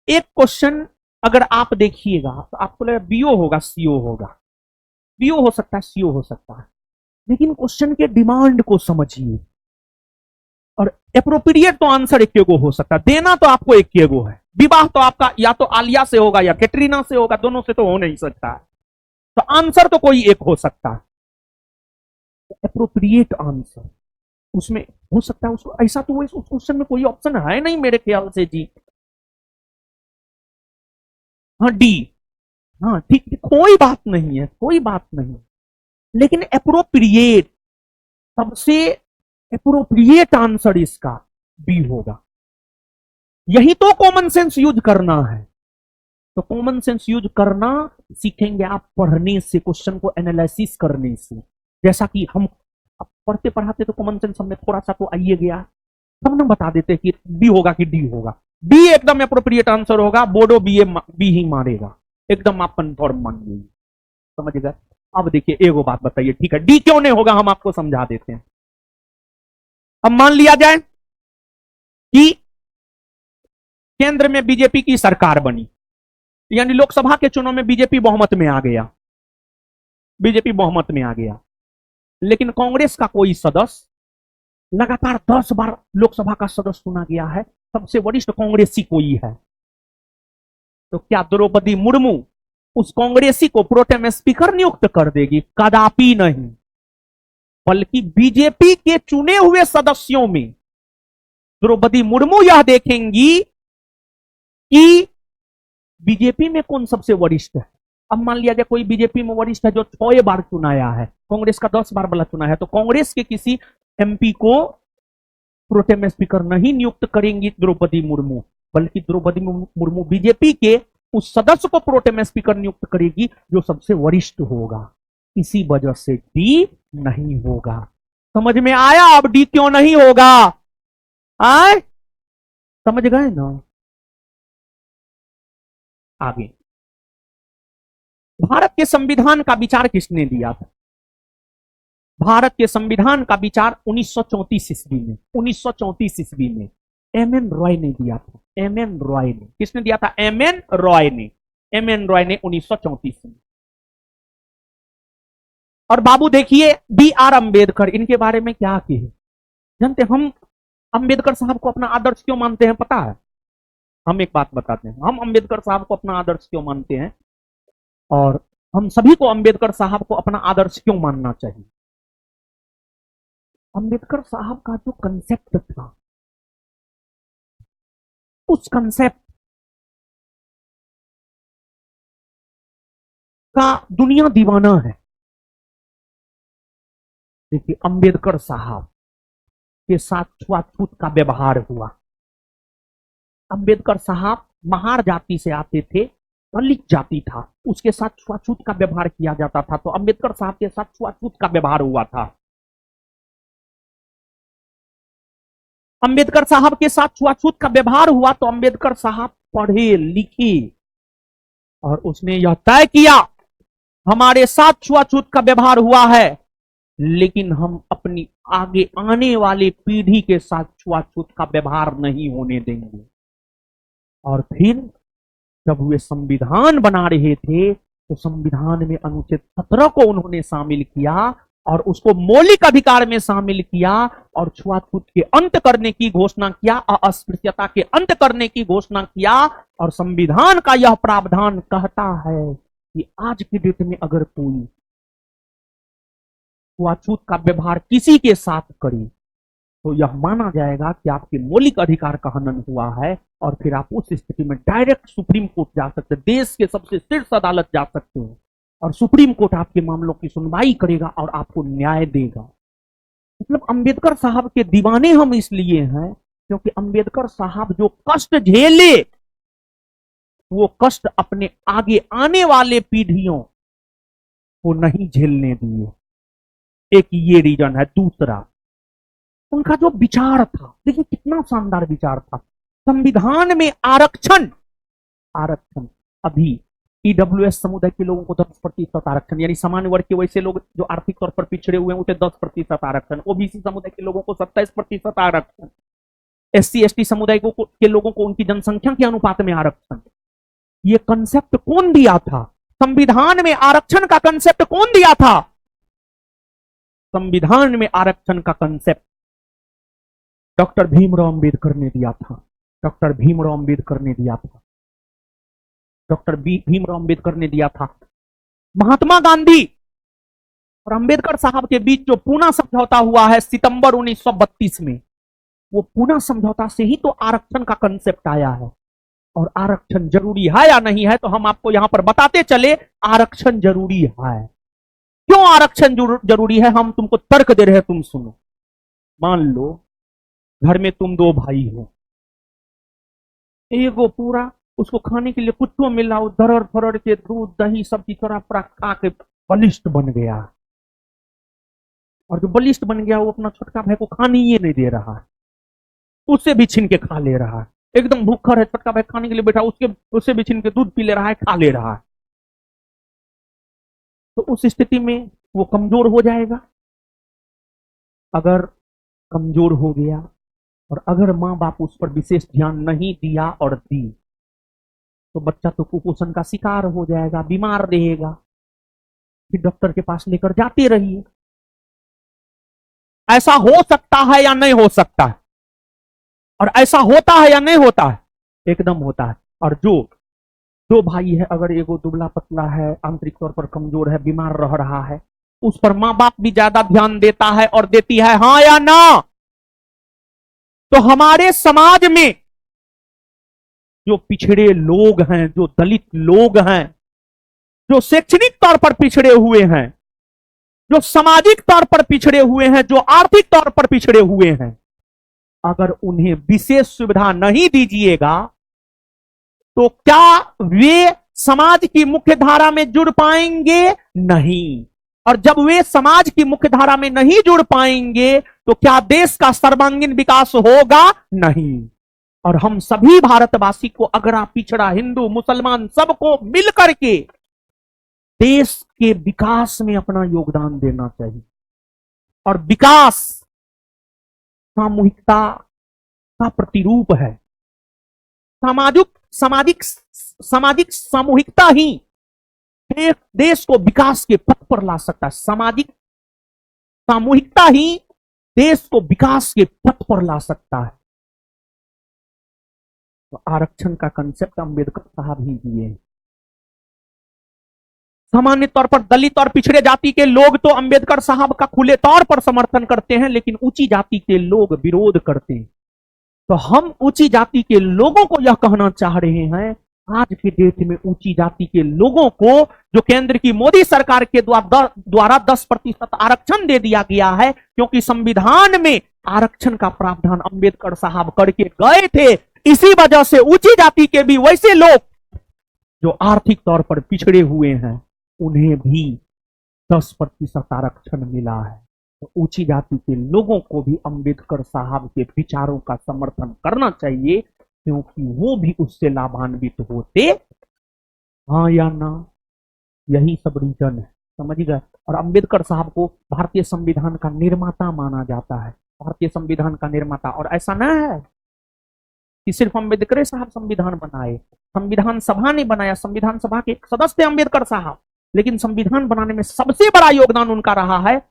एक क्वेश्चन अगर आप देखिएगा तो आपको लगेगा बीओ होगा, सीओ होगा, बीओ हो सकता है, सीओ हो सकता है, लेकिन क्वेश्चन के डिमांड को समझिए। और एप्रोप्रिएट तो आंसर एक हो सकता है, देना तो आपको एक है। विवाह तो आपका या तो आलिया से होगा या कैटरीना से होगा, दोनों से तो हो नहीं सकता है, तो आंसर तो कोई एक हो सकता है। एप्रोप्रिएट आंसर उसमें हो सकता है, उसको ऐसा तो उस क्वेश्चन में कोई ऑप्शन है नहीं मेरे ख्याल से जी। हाँ डी, हाँ ठीक, कोई बात नहीं है, कोई बात नहीं, लेकिन एप्रोप्रिएट, सबसे एप्रोप्रिएट आंसर इसका बी होगा। यही तो कॉमन सेंस यूज करना है। तो कॉमन सेंस यूज करना सीखेंगे आप पढ़ने से, क्वेश्चन को एनालिसिस करने से। जैसा कि हम पढ़ते पढ़ाते तो कॉमन सेंस हमें थोड़ा सा तो आइए गया, तब ना बता देते कि बी होगा कि डी होगा। बी एकदम एप्रोप्रिएट आंसर होगा, बोर्डो बी ही मारेगा, एकदम आप कन्फर्म मानिए, समझ गए? अब देखिए एगो बात बताइए, ठीक है, डी क्यों नहीं होगा हम आपको समझा देते हैं। अब मान लिया जाए कि केंद्र में बीजेपी की सरकार बनी, यानी लोकसभा के चुनाव में बीजेपी बहुमत में आ गया, बीजेपी बहुमत में आ गया, लेकिन कांग्रेस का कोई सदस्य लगातार 10 बार लोकसभा का सदस्य चुना गया है, सबसे वरिष्ठ कांग्रेसी कोई है, तो क्या द्रौपदी मुर्मू उस कांग्रेसी को प्रोटेम स्पीकर नियुक्त कर देगी? कदापि नहीं, बल्कि बीजेपी के चुने हुए सदस्यों में द्रौपदी मुर्मू यह देखेंगी कि बीजेपी में कौन सबसे वरिष्ठ है। अब मान लिया जाए कोई बीजेपी में वरिष्ठ है जो 6 बार चुनाया है, कांग्रेस का 10 बार वाला चुना है, तो कांग्रेस के किसी एमपी को प्रोटेम स्पीकर नहीं नियुक्त करेंगी द्रौपदी मुर्मू, बल्कि द्रौपदी मुर्मू बीजेपी के उस सदस्य को प्रोटेम स्पीकर नियुक्त करेगी जो सबसे वरिष्ठ होगा। इसी वजह से डी नहीं होगा। समझ में आया अब डी क्यों नहीं होगा? आए, समझ गए ना? आगे, भारत के संविधान का विचार किसने दिया था? भारत के संविधान का विचार 1934 ईस्वी में, 1934 ईस्वी में एम एन रॉय ने दिया था। एम एन रॉय ने, किसने दिया था? एम एन रॉय ने। एम एन रॉय ने 1934 में। और बाबू देखिए बी आर अम्बेडकर, इनके बारे में क्या कहे जानते? हम अम्बेडकर साहब को अपना आदर्श क्यों मानते हैं पता है? हम एक बात बताते हैं, हम अम्बेडकर साहब को अपना आदर्श क्यों मानते हैं और हम सभी को अम्बेडकर साहब को अपना आदर्श क्यों मानना चाहिए? अम्बेडकर साहब का जो कंसेप्ट था, उस कंसेप्ट का दुनिया दीवाना है। देखिए अम्बेडकर साहब के साथ छुआछूत का व्यवहार हुआ। अम्बेडकर साहब महार जाति से आते थे, दलित जाति था, उसके साथ छुआछूत का व्यवहार किया जाता था, तो अम्बेडकर साहब के साथ छुआछूत का व्यवहार हुआ था। अम्बेडकर साहब के साथ छुआछूत का व्यवहार हुआ तो अम्बेडकर साहब पढ़े लिखे और उसने यह तय किया हमारे साथ छुआछूत का व्यवहार हुआ है, लेकिन हम अपनी आगे आने वाली पीढ़ी के साथ छुआछूत का व्यवहार नहीं होने देंगे। और फिर जब वे संविधान बना रहे थे तो संविधान में अनुच्छेद 17 को उन्होंने शामिल किया और उसको मौलिक अधिकार में शामिल किया और छुआछूत के अंत करने की घोषणा किया, अस्पृश्यता के अंत करने की घोषणा किया। और संविधान का यह प्रावधान कहता है कि आज की डेट में अगर कोई छुआछूत का व्यवहार किसी के साथ करे तो यह माना जाएगा कि आपके मौलिक अधिकार का हनन हुआ है और फिर आप उस स्थिति में डायरेक्ट सुप्रीम कोर्ट जा सकते हैं, देश के सबसे शीर्ष अदालत जा सकते हैं और सुप्रीम कोर्ट आपके मामलों की सुनवाई करेगा और आपको न्याय देगा। मतलब अम्बेडकर साहब के दीवाने हम इसलिए हैं क्योंकि अम्बेडकर साहब जो कष्ट झेले वो कष्ट अपने आगे आने वाले पीढ़ियों को नहीं झेलने दिए। एक ये रीजन है। दूसरा, उनका जो विचार था, देखिए कितना शानदार विचार था। संविधान में आरक्षण, आरक्षण अभी ईडब्ल्यूएस समुदाय के लोगों को 10% आरक्षण, यानी सामान्य वर्ग के वैसे लोग जो आर्थिक तौर पर पिछड़े हुए हैं उसे 10% आरक्षण, ओबीसी समुदाय के लोगों को 27% आरक्षण, एससी एसटी समुदाय के लोगों को उनकी जनसंख्या के अनुपात में आरक्षण। ये कंसेप्ट कौन दिया था? संविधान में आरक्षण का कंसेप्ट कौन दिया था? संविधान में आरक्षण का कंसेप्ट डॉक्टर भीमराव अंबेडकर ने दिया था। डॉक्टर भीमराव अंबेडकर ने दिया था। डॉक्टर भीमराव अंबेडकर ने दिया था। महात्मा गांधी और अंबेडकर साहब के बीच जो पूना समझौता हुआ है सितंबर 1932 में, वो पूना समझौता से ही तो आरक्षण का कंसेप्ट आया है। और आरक्षण जरूरी है या नहीं है तो हम आपको यहां पर बताते चले, आरक्षण जरूरी है। क्यों आरक्षण जरूरी है? हम तुमको तर्क दे रहे हैं, तुम सुनो। मान लो घर में तुम दो भाई हो, एगो पूरा उसको खाने के लिए कुछ तो मिला, दरड़ फरड़ के दूध दही सब्जी थोड़ा पूरा खा के बलिष्ठ बन गया, और जो बलिष्ठ बन गया वो अपना छोटका भाई को खाने ही नहीं दे रहा है, उससे भी छीन के खा ले रहा है। एकदम भूखा है, छोटका भाई खाने के लिए बैठा, उससे भी छीन के दूध पी ले रहा है, खा ले रहा है। तो उस स्थिति में वो कमजोर हो जाएगा। अगर कमजोर हो गया और अगर माँ बाप उस पर विशेष ध्यान नहीं दिया और दी तो बच्चा तो कुपोषण का शिकार हो जाएगा, बीमार रहेगा। फिर डॉक्टर के पास लेकर जाते रहिए। ऐसा हो सकता है या नहीं हो सकता है? और ऐसा होता है या नहीं होता है? एकदम होता है। और जो दो भाई है, अगर एगो दुबला पतला है, आंतरिक तौर पर कमजोर है, बीमार रह रहा है, उस पर माँ बाप भी ज्यादा ध्यान देता है और देती है, हाँ या ना? तो हमारे समाज में जो पिछड़े लोग हैं, जो दलित लोग हैं, जो शैक्षणिक तौर पर पिछड़े हुए हैं, जो सामाजिक तौर पर पिछड़े हुए हैं, जो आर्थिक तौर पर पिछड़े हुए हैं, अगर उन्हें विशेष सुविधा नहीं दीजिएगा तो क्या वे समाज की मुख्य धारा में जुड़ पाएंगे? नहीं। और जब वे समाज की मुख्य धारा में नहीं जुड़ पाएंगे तो क्या देश का सर्वांगीण विकास होगा? नहीं। और हम सभी भारतवासी को, अगरा पिछड़ा, हिंदू मुसलमान, सबको मिलकर के देश के विकास में अपना योगदान देना चाहिए। और विकास सामूहिकता, का प्रतिरूप है। सामाजिक सामाजिक सामाजिक सामूहिकता ही देश को विकास के पथ पर ला सकता है। सामाजिक सामूहिकता ही देश को विकास के पथ पर ला सकता है। तो आरक्षण का कंसेप्ट अंबेडकर साहब ही दिए। सामान्य तौर पर दलित और पिछड़े जाति के लोग तो अंबेडकर साहब का खुले तौर पर समर्थन करते हैं, लेकिन ऊंची जाति के लोग विरोध करते हैं। तो हम ऊंची जाति के लोगों को यह कहना चाह रहे हैं, आज के डेट में ऊंची जाति के लोगों को जो केंद्र की मोदी सरकार के द्वारा 10% आरक्षण दे दिया गया है, क्योंकि संविधान में आरक्षण का प्रावधान अंबेडकर साहब करके गए थे। इसी वजह से ऊंची जाति के भी वैसे लोग जो आर्थिक तौर पर पिछड़े हुए हैं, उन्हें भी 10% आरक्षण मिला है। तो ऊंची जाति के लोगों को भी अंबेडकर साहब के विचारों का समर्थन करना चाहिए, क्योंकि वो भी उससे लाभान्वित होते। हाँ या ना, यही सब रीजन है, समझ गए। और अंबेडकर साहब को भारतीय संविधान का निर्माता माना जाता है, भारतीय संविधान का निर्माता। और ऐसा ना है कि सिर्फ अंबेडकर साहब संविधान बनाए, संविधान सभा ने बनाया, संविधान सभा के एक सदस्य अंबेडकर साहब, लेकिन संविधान बनाने में सबसे बड़ा योगदान उनका रहा है।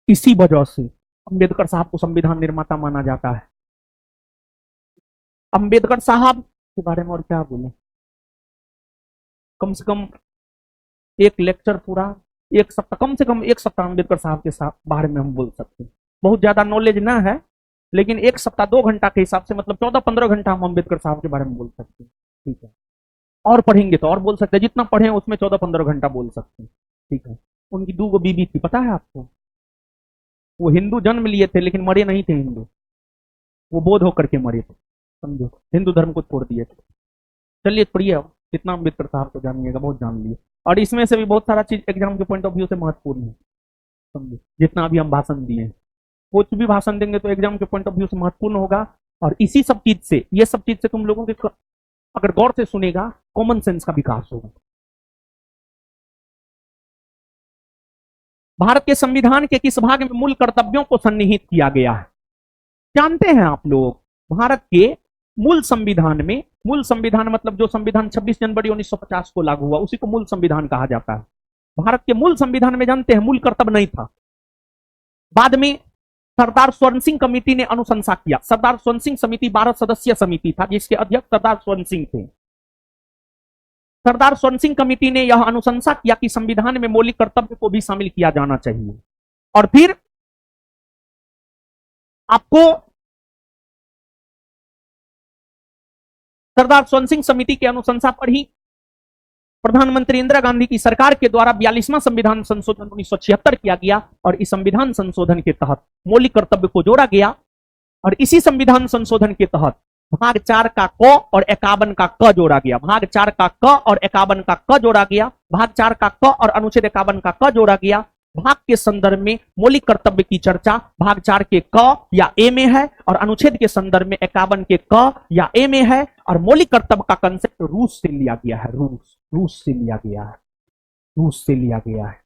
इसी वजह से अंबेडकर साहब को संविधान निर्माता माना जाता है। अंबेडकर साहब के बारे में और क्या बोले, कम से कम एक लेक्चर पूरा, एक सप्ताह, कम से कम एक सप्ताह अंबेडकर साहब के साथ बारे में हम बोल सकते हैं। बहुत ज्यादा नॉलेज ना है, लेकिन एक सप्ताह 2 घंटा के हिसाब से मतलब 14-15 घंटा हम अंबेडकर साहब के बारे में बोल सकते हैं। ठीक है, और पढ़ेंगे तो और बोल सकते हैं, जितना पढ़े उसमें 14-15 घंटा बोल सकते हैं। ठीक है, उनकी 2 बीबी थी, पता है आपको। वो हिंदू जन्म लिए थे लेकिन मरे नहीं थे हिंदू, वो बोध होकर के मरे थे, समझो, हिंदू धर्म को छोड़ दिए थे। चलिए पढ़िए, जितना अंबेडकर साहब को जानिएगा बहुत जान लिए। और इसमें से भी बहुत सारा चीज एग्जाम के पॉइंट ऑफ व्यू से महत्वपूर्ण है, समझो। जितना अभी हम भाषण दिए, कुछ भी भाषण देंगे तो एग्जाम के पॉइंट ऑफ व्यू से महत्वपूर्ण होगा। और इसी सब चीज से, ये सब चीज से तुम लोगों के अगर गौर से सुनेगा, कॉमन सेंस का विकास होगा। भारत के संविधान के किस भाग में मूल कर्तव्यों को सन्निहित किया गया है, जानते हैं आप लोग? भारत के मूल संविधान मतलब जो संविधान 26 जनवरी 1950 को लागू हुआ, उसी को मूल संविधान कहा जाता है। भारत के मूल संविधान में जानते हैं मूल कर्तव्य नहीं था। बाद में सरदार स्वर्ण सिंह कमेटी ने अनुशंसा किया। सरदार स्वर्ण सिंह समिति 12 सदस्यीय समिति था, जिसके अध्यक्ष सरदार स्वर्ण सिंह थे। सरदार स्वर्ण सिंह कमेटी ने यह अनुशंसा किया कि संविधान में मौलिक कर्तव्य को भी शामिल किया जाना चाहिए। और फिर आपको सरदार स्वर्ण सिंह समिति की अनुशंसा पर ही प्रधानमंत्री इंदिरा गांधी की सरकार के द्वारा 42वां संविधान संशोधन 1976 किया गया। और इस संविधान संशोधन के तहत मौलिक कर्तव्य को जोड़ा गया। और इसी संविधान संशोधन के तहत भाग 4 का क और 51 का क जोड़ा गया। भाग 4 का क और 51 का क जोड़ा गया। भाग 4 का क और अनुच्छेद 51 का क जोड़ा गया। भाग के संदर्भ में मौलिक कर्तव्य की चर्चा भाग 4 के क या ए में है, और अनुच्छेद के संदर्भ में 51 के क या ए में है। और मौलिक कर्तव्य का कंसेप्ट रूस से लिया गया है, रूस से लिया गया है, रूस से लिया गया है।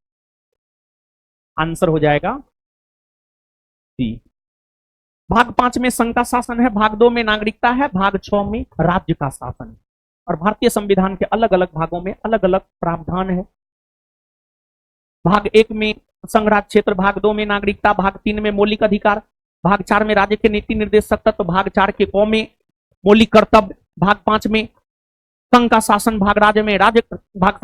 आंसर हो जाएगा सी। भाग 5 में संघ का शासन है, भाग 2 में नागरिकता है, भाग 6 में राज्य का शासन है। और भारतीय संविधान के अलग अलग भागों में अलग अलग प्रावधान है। भाग 1 में संघ राज्य क्षेत्र, भाग 2 में नागरिकता, भाग 3 में मौलिक अधिकार, भाग 4 में राज्य के नीति निर्देशक तत्व, भाग 4 के क में मौलिक कर्तव्य, भाग 5 में संघ का शासन, भाग राज्य में राज्य, भाग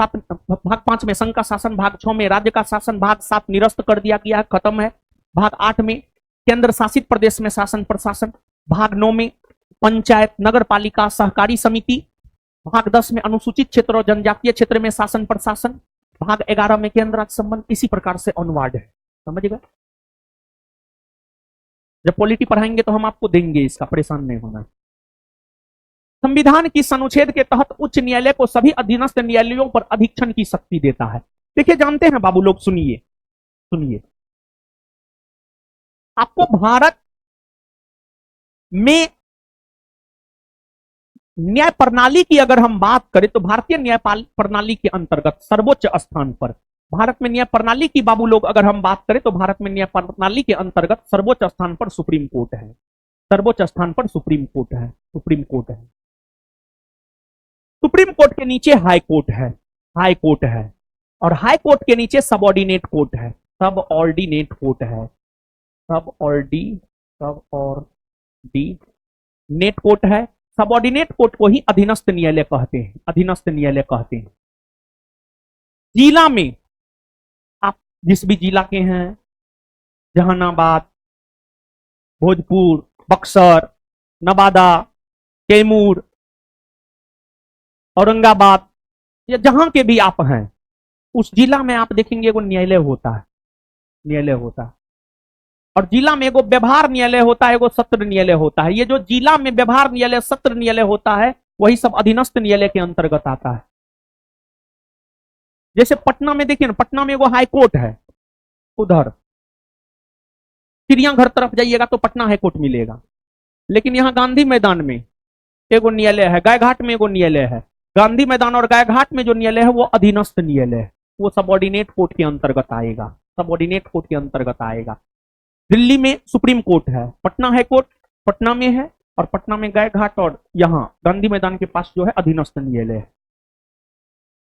5 में संघ का शासन, भाग 6 में राज्य का शासन, भाग 7 निरस्त कर दिया गया है, खत्म है। भाग 8 में केंद्र शासित प्रदेश में शासन प्रशासन, भाग 9 में पंचायत, नगर पालिका, सहकारी समिति, भाग 10 में अनुसूचित क्षेत्र और जनजातीय क्षेत्र में शासन प्रशासन, भाग 11 में केंद्र राज्य संबंध। इसी प्रकार से ऑनवर्ड है, समझिएगा। जब पॉलिटी पढ़ाएंगे तो हम आपको देंगे, इसका परेशान नहीं होना। संविधान की अनुच्छेद के तहत उच्च न्यायालय को सभी अधीनस्थ न्यायालयों पर अधीक्षण की शक्ति देता है। देखिए, जानते हैं बाबू लोग, सुनिए सुनिए, आपको भारत में न्याय प्रणाली की अगर हम बात करें तो भारतीय न्याय प्रणाली के अंतर्गत सर्वोच्च स्थान पर, भारत में न्याय प्रणाली की बाबू लोग अगर हम बात करें तो भारत में न्याय प्रणाली के अंतर्गत सर्वोच्च स्थान पर सुप्रीम कोर्ट है। सर्वोच्च स्थान पर सुप्रीम कोर्ट है, सुप्रीम कोर्ट है। सुप्रीम कोर्ट के नीचे हाई कोर्ट है, हाई कोर्ट है, और हाई कोर्ट के नीचे सबऑर्डिनेट कोर्ट है, सब ऑर्डिनेट कोर्ट है, सब ऑर्डिनेट कोर्ट है। सबऑर्डिनेट कोर्ट को ही अधीनस्थ न्यायालय कहते हैं, अधीनस्थ न्यायालय कहते हैं। जिला में आप जिस भी जिला के हैं, जहानाबाद, भोजपुर, बक्सर, नवादा, कैमूर, औरंगाबाद, या जहां के भी आप हैं, उस जिला में आप देखेंगे एगो न्यायालय होता है, न्यायालय होता है। और जिला में एगो व्यवहार न्यायालय होता है, एगो सत्र न्यायालय होता है। ये जो जिला में व्यवहार न्यायालय, सत्र न्यायालय होता है, वही सब अधीनस्थ न्यायालय के अंतर्गत आता है। जैसे पटना में देखिए ना, पटना में एगो हाई कोर्ट है, उधर चिड़ियाघर तरफ जाइएगा तो पटना हाई कोर्ट मिलेगा। लेकिन यहाँ गांधी मैदान में एगो न्यायालय है, गायघाट में एगो न्यायालय है। गांधी मैदान और गायघाट में जो न्यायालय है वो अधीनस्थ न्यायालय है, वो सबऑर्डिनेट कोर्ट के अंतर्गत आएगा, सबऑर्डिनेट कोर्ट के अंतर्गत आएगा। दिल्ली में सुप्रीम कोर्ट है, पटना हाई कोर्ट पटना में है, और पटना में गायघाट और यहाँ गांधी मैदान के पास जो है अधीनस्थ न्यायालय है।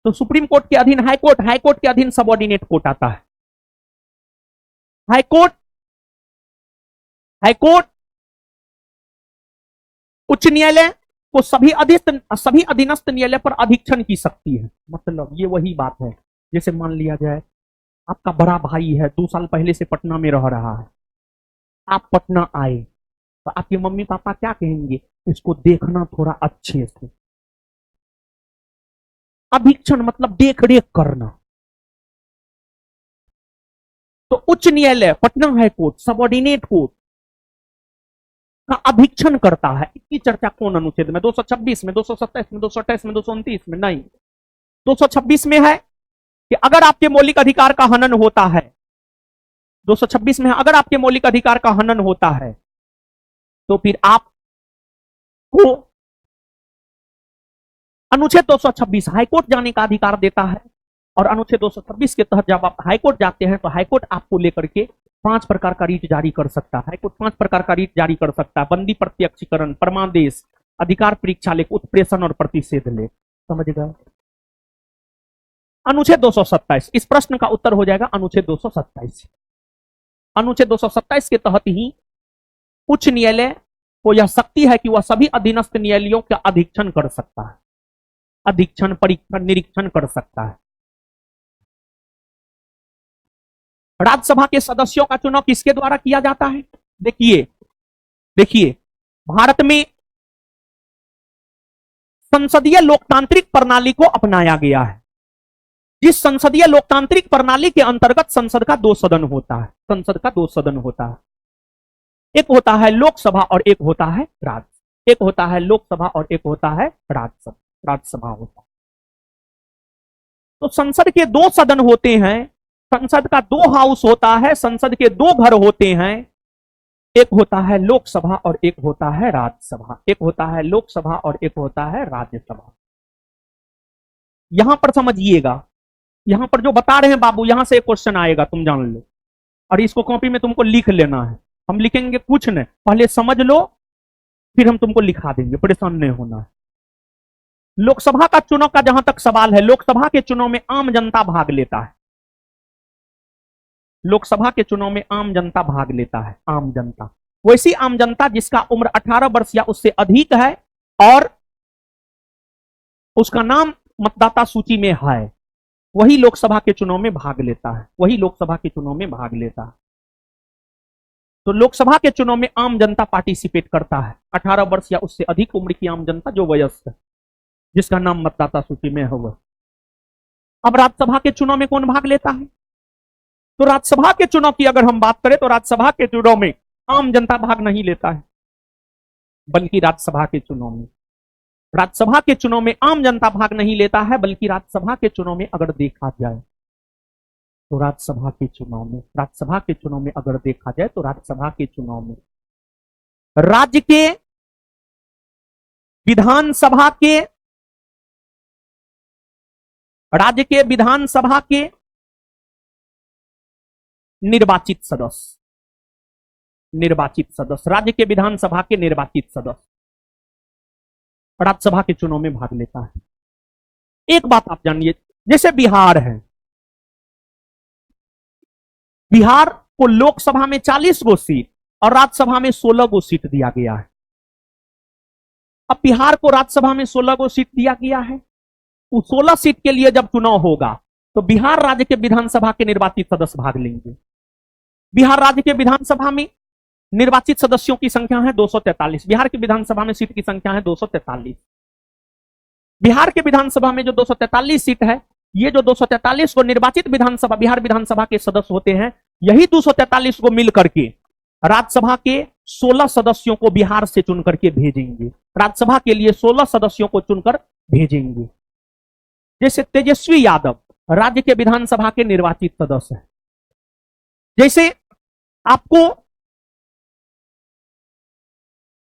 तो सुप्रीम कोर्ट के अधीन हाई कोर्ट, हाई कोर्ट के अधीन सबऑर्डिनेट कोर्ट आता है। हाई कोर्ट, हाई कोर्ट उच्च न्यायालय को सभी अधीनस्थ न्यायालय पर अधीक्षण की शक्ति है। मतलब ये वही बात है, जैसे मान लिया जाए आपका बड़ा भाई है, 2 साल पहले से पटना में रह रहा है, आप पटना आए तो आपके मम्मी पापा क्या कहेंगे, इसको देखना थोड़ा अच्छे से। अधीक्षण मतलब देख रेख करना। तो उच्च न्यायालय, Patna high court, subordinate court का अधीक्षण करता है। इसकी चर्चा कौन अनुच्छेद में, 226 में, 227 में, 228 में, 229 में? नहीं, 226 में है कि अगर आपके मौलिक अधिकार का हनन होता है, 226 में है, अगर आपके मौलिक अधिकार का हनन होता है तो फिर आपको अनुच्छेद 226 हाईकोर्ट जाने का अधिकार देता है। और अनुच्छेद 226 के तहत जब आप हाईकोर्ट जाते हैं तो हाईकोर्ट आपको लेकर के 5 प्रकार का रीट जारी कर सकता है। हाईकोर्ट 5 प्रकार का रीट जारी कर सकता है: बंदी प्रत्यक्षीकरण, परमादेश, अधिकार परीक्षा लेख, उत्प्रेषण और प्रतिषेध लेख। समझ गए? अनुच्छेद 227, इस प्रश्न का उत्तर हो जाएगा अनुच्छेद 227। अनुच्छेद 227 के तहत ही उच्च न्यायालय को यह शक्ति है कि वह सभी अधीनस्थ न्यायालयों का अधीक्षण कर सकता है, अधीक्षण, परीक्षण, निरीक्षण कर सकता है। राज्यसभा के सदस्यों का चुनाव किसके द्वारा किया जाता है? देखिए देखिए, भारत में संसदीय लोकतांत्रिक प्रणाली को अपनाया गया है। जिस संसदीय लोकतांत्रिक प्रणाली के अंतर्गत संसद का 2 सदन होता है, संसद का 2 सदन होता है। एक होता है लोकसभा और एक होता है राज्य, एक होता है लोकसभा और एक होता है राज्यसभा, राज्यसभा होता है। तो संसद के 2 सदन होते हैं, संसद का 2 हाउस होता है, संसद के 2 घर होते हैं। एक होता है लोकसभा और एक होता है राज्यसभा, एक होता है लोकसभा और एक होता है राज्यसभा। यहां पर समझिएगा, यहां पर जो बता रहे हैं बाबू, यहां से एक क्वेश्चन आएगा, तुम जान लो, और इसको कॉपी में तुमको लिख लेना है। हम लिखेंगे कुछ नहीं, पहले समझ लो फिर हम तुमको लिखा देंगे, परेशान नहीं होना है। लोकसभा का चुनाव का जहां तक सवाल है, लोकसभा के चुनाव में आम जनता भाग लेता है। लोकसभा के चुनाव में आम जनता भाग लेता है, आम जनता, वैसी आम जनता जिसका उम्र 18 वर्ष या उससे अधिक है और उसका नाम मतदाता सूची में है, वही लोकसभा के चुनाव में भाग लेता है, वही लोकसभा के चुनाव में भाग लेता है। तो लोकसभा के चुनाव में आम जनता पार्टिसिपेट करता है, 18 वर्ष या उससे अधिक उम्र की आम जनता, जो वयस्क है, जिसका नाम मतदाता सूची में है वह। अब राज्यसभा के चुनाव में कौन भाग लेता है? तो राज्यसभा के चुनाव की अगर हम बात करें तो राज्यसभा के चुनाव में आम जनता भाग नहीं लेता है, बल्कि राज्यसभा के चुनाव में, राज्यसभा के चुनाव में आम जनता भाग नहीं लेता है, बल्कि राज्यसभा के चुनाव में अगर देखा जाए तो राज्यसभा के चुनाव में, राज्यसभा के चुनाव में अगर देखा जाए तो राज्यसभा के चुनाव में राज्य के विधानसभा के, राज्य के विधानसभा के निर्वाचित सदस्य, निर्वाचित सदस्य, राज्य के विधानसभा के निर्वाचित सदस्य राज्यसभा के चुनाव में भाग लेता है। एक बात आप जानिए, जैसे बिहार है, बिहार को लोकसभा में 40 गो सीट और राज्यसभा में 16 गो सीट दिया गया है। अब बिहार को राज्यसभा में 16 गो सीट दिया गया है, उस 16 सीट के लिए जब चुनाव होगा तो बिहार राज्य के विधानसभा के निर्वाचित सदस्य भाग लेंगे। बिहार राज्य के विधानसभा में निर्वाचित सदस्यों की संख्या है 243, बिहार की विधानसभा में सीट की संख्या है 243। बिहार के विधानसभा में जो 243 सीट है, ये जो 243 को निर्वाचित विधानसभा बिहार विधानसभा के सदस्य होते हैं, यही 243 को मिल करके राज्यसभा के 16 सदस्यों को बिहार से चुन करके भेजेंगे, राज्यसभा के लिए 16 सदस्यों को चुनकर भेजेंगे। जैसे तेजस्वी यादव राज्य के विधानसभा के निर्वाचित सदस्य हैं। जैसे आपको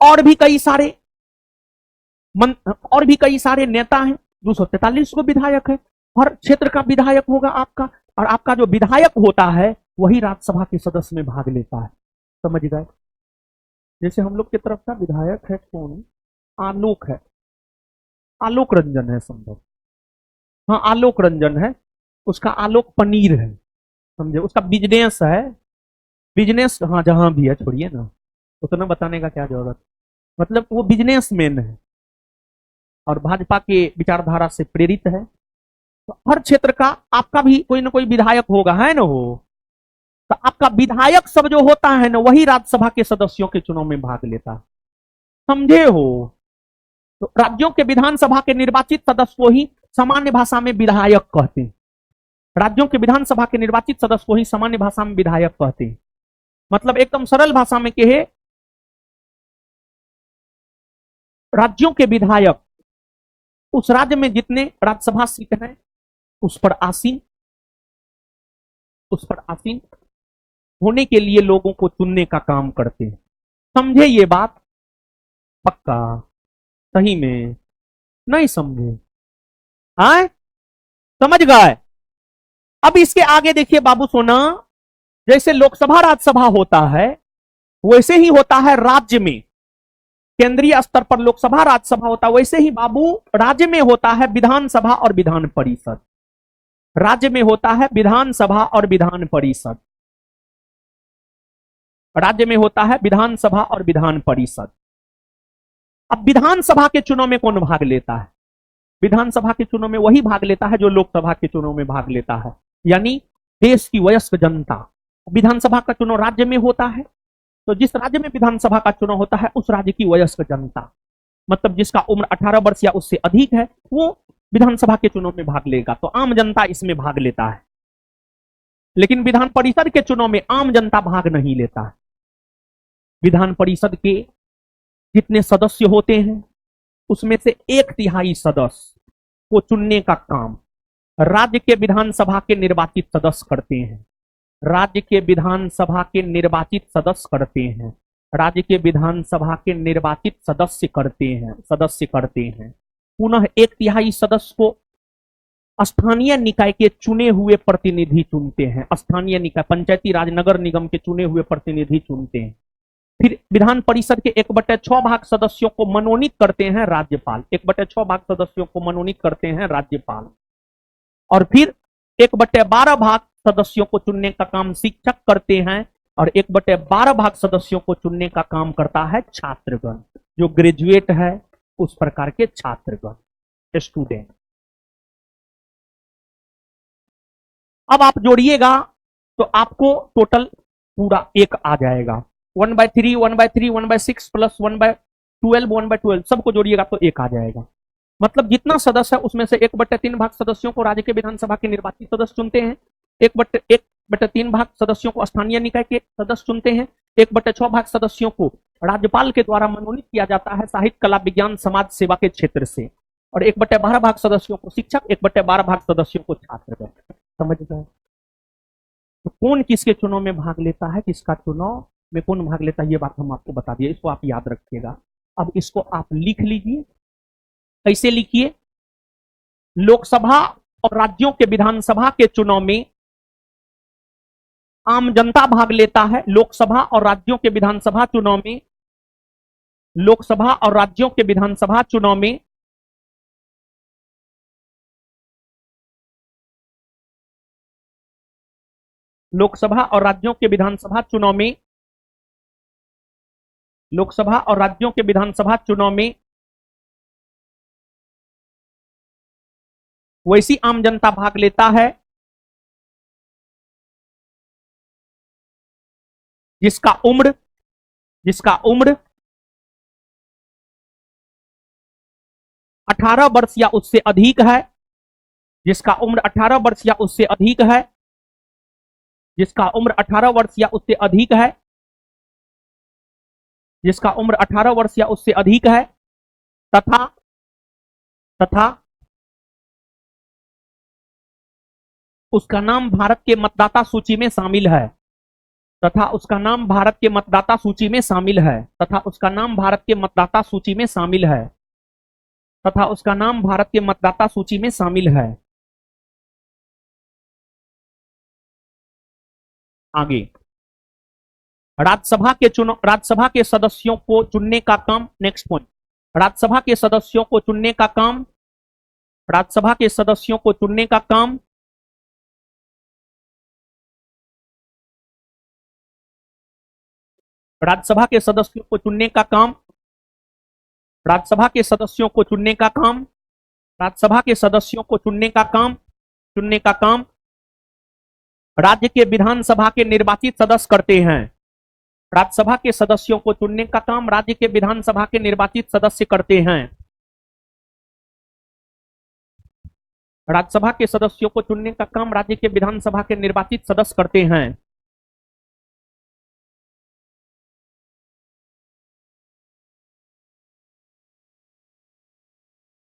और भी कई सारे नेता हैं, 243 को विधायक है, हर क्षेत्र का विधायक होगा आपका, और आपका जो विधायक होता है वही राज्यसभा के सदस्य में भाग लेता है। समझ गए? जैसे हम लोग की तरफ का विधायक है कौन? आलोक है, आलोक रंजन है संभव, हाँ आलोक रंजन है, उसका आलोक पनीर है, समझे, उसका बिजनेस है, बिजनेस, हाँ जहां भी है, छोड़िए ना, उतना बताने का क्या जरूरत, मतलब वो बिजनेसमैन है और भाजपा के विचारधारा से प्रेरित है। तो हर क्षेत्र का आपका भी कोई ना कोई विधायक होगा, है ना, हो तो आपका विधायक सब जो होता है ना, वही राज्यसभा के सदस्यों के चुनाव में भाग लेता है। समझे हो? तो राज्यों के विधानसभा के निर्वाचित सदस्य को ही सामान्य भाषा में विधायक कहते हैं। राज्यों के विधानसभा के निर्वाचित सदस्य को ही सामान्य भाषा में विधायक कहते हैं। मतलब एकदम सरल भाषा में कहे, राज्यों के विधायक उस राज्य में जितने राज्यसभा सीट हैं उस पर आसीन होने के लिए लोगों को चुनने का काम करते हैं। समझे ये बात? पक्का? सही में? नहीं समझे? हाँ समझ गए? अब इसके आगे देखिए बाबू सोना, जैसे लोकसभा राज्यसभा होता है वैसे ही होता है राज्य में, केंद्रीय स्तर पर लोकसभा राज्यसभा होता है, वैसे ही बाबू राज्य में होता है विधानसभा और विधान परिषद। राज्य में होता है विधानसभा और विधान परिषद, राज्य में होता है विधानसभा और विधान परिषद। अब विधानसभा के चुनाव में कौन भाग लेता है? विधानसभा के चुनाव में वही भाग लेता है जो लोकसभा के चुनाव में भाग लेता है, यानी देश की वयस्क जनता। विधानसभा का चुनाव राज्य में होता है, तो जिस राज्य में विधानसभा का चुनाव होता है उस राज्य की वयस्क जनता, मतलब जिसका उम्र 18 वर्ष या उससे अधिक है, वो विधानसभा के चुनाव में भाग लेगा। तो आम जनता इसमें भाग लेता है, लेकिन विधान परिषद के चुनाव में आम जनता भाग नहीं लेता है। विधान परिषद के जितने सदस्य होते हैं उसमें से 1/3 सदस्य को चुनने का काम राज्य के विधानसभा के निर्वाचित सदस्य करते हैं। राज्य के विधानसभा के निर्वाचित सदस्य करते हैं, राज्य के विधानसभा के निर्वाचित सदस्य करते हैं। पुनः 1/3 सदस्य को स्थानीय निकाय के चुने हुए प्रतिनिधि चुनते हैं। स्थानीय निकाय, पंचायती राज, नगर निगम के चुने हुए प्रतिनिधि चुनते हैं। फिर विधान परिषद के 1/6 भाग सदस्यों को मनोनीत करते हैं राज्यपाल, 1/6 भाग सदस्यों को मनोनीत करते हैं राज्यपाल। और फिर 1/12 भाग सदस्यों को चुनने का काम शिक्षक करते हैं, और 1/12 भाग सदस्यों को चुनने का काम करता है छात्रगण, जो ग्रेजुएट है उस प्रकार के छात्रगण, स्टूडेंट। अब आप जोड़िएगा तो आपको टोटल पूरा 1 आ जाएगा। 1/3, 1/3, 1/6 प्लस 1/12, 1/12 सबको जोड़िएगा तो 1 आ जाएगा। मतलब जितना सदस्य है उसमें से 1/3 भाग सदस्यों को राज्य के विधानसभा के निर्वाचित सदस्य चुनते हैं, 1/3 भाग सदस्यों को स्थानीय निकाय के सदस्य चुनते हैं, 1/6 भाग सदस्यों को राज्यपाल के द्वारा मनोनीत किया जाता है साहित्य, कला, विज्ञान, समाज सेवा के क्षेत्र से, और 1/12 भाग सदस्यों को शिक्षक, 1/12 भाग सदस्यों को छात्र। समझ गए? तो कौन किसके चुनाव में भाग लेता है, किसका चुनाव में कौन भाग लेता है, ये बात हम आपको बता दिए, इसको आप याद रखिएगा। अब इसको आप लिख लीजिए। कैसे लिखिए? लोकसभा और राज्यों के विधानसभा के चुनाव में आम जनता भाग लेता है लोकसभा और राज्यों के विधानसभा चुनाव में, लोकसभा और राज्यों के विधानसभा चुनाव में लोकसभा और राज्यों के विधानसभा चुनाव में लोकसभा और राज्यों के विधानसभा चुनाव में वैसी आम जनता भाग लेता है जिसका उम्र जिसका उम्र 18 वर्ष या उससे अधिक है, जिसका उम्र 18 वर्ष या उससे अधिक है, जिसका उम्र 18 वर्ष या उससे अधिक है, जिसका उम्र 18 वर्ष या उससे अधिक है, तथा तथा उसका नाम भारत के मतदाता सूची में शामिल है, तथा उसका नाम भारत के मतदाता सूची में शामिल है, तथा उसका नाम भारत के मतदाता सूची में शामिल है, तथा उसका नाम भारत के मतदाता सूची में शामिल है। आगे, राज्यसभा के सदस्यों को चुनने का काम, नेक्स्ट पॉइंट, राज्यसभा के सदस्यों को चुनने का काम, राज्यसभा के सदस्यों को चुनने का काम राज्यसभा के सदस्यों को चुनने का काम राज्यसभा के सदस्यों को चुनने का काम राज्यसभा के सदस्यों को चुनने का काम राज्य के विधानसभा के निर्वाचित सदस्य करते हैं। राज्यसभा के सदस्यों को चुनने का काम राज्य के विधानसभा के निर्वाचित सदस्य करते हैं। राज्यसभा के सदस्यों को चुनने का काम राज्य के विधानसभा के निर्वाचित सदस्य करते हैं।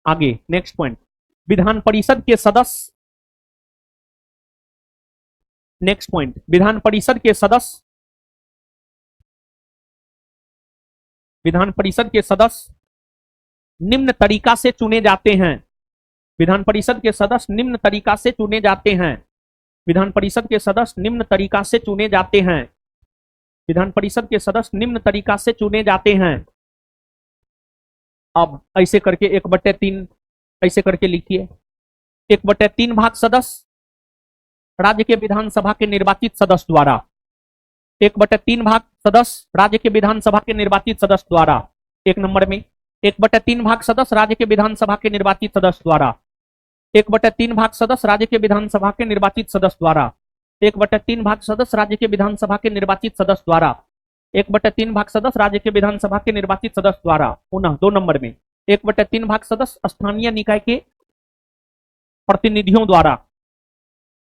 आगे, नेक्स्ट पॉइंट, विधान परिषद के सदस्य, नेक्स्ट पॉइंट, विधान परिषद के सदस्य, विधान परिषद के सदस्य निम्न तरीका से चुने जाते हैं। विधान परिषद के सदस्य निम्न तरीका से चुने जाते हैं। विधान परिषद के सदस्य निम्न तरीका से चुने जाते हैं। विधान परिषद के सदस्य निम्न तरीका से चुने जाते हैं। अब ऐसे करके 1/3 ऐसे करके लिखिए, 1/3 भाग सदस्य राज्य के विधानसभा के निर्वाचित सदस्य द्वारा, 1/3 भाग सदस्य राज्य के विधानसभा के निर्वाचित सदस्य द्वारा, एक नंबर में 1/3 भाग सदस्य राज्य के विधानसभा के निर्वाचित सदस्य द्वारा, 1/3 भाग सदस्य राज्य के विधानसभा के निर्वाचित सदस्य द्वारा, 1/3 भाग सदस्य राज्य के विधानसभा के निर्वाचित सदस्य द्वारा, 1/3 भाग सदस्य राज्य के विधानसभा के निर्वाचित सदस्य द्वारा, पुनः 2 नंबर में 1/3 भाग सदस्य स्थानीय निकाय के प्रतिनिधियों द्वारा,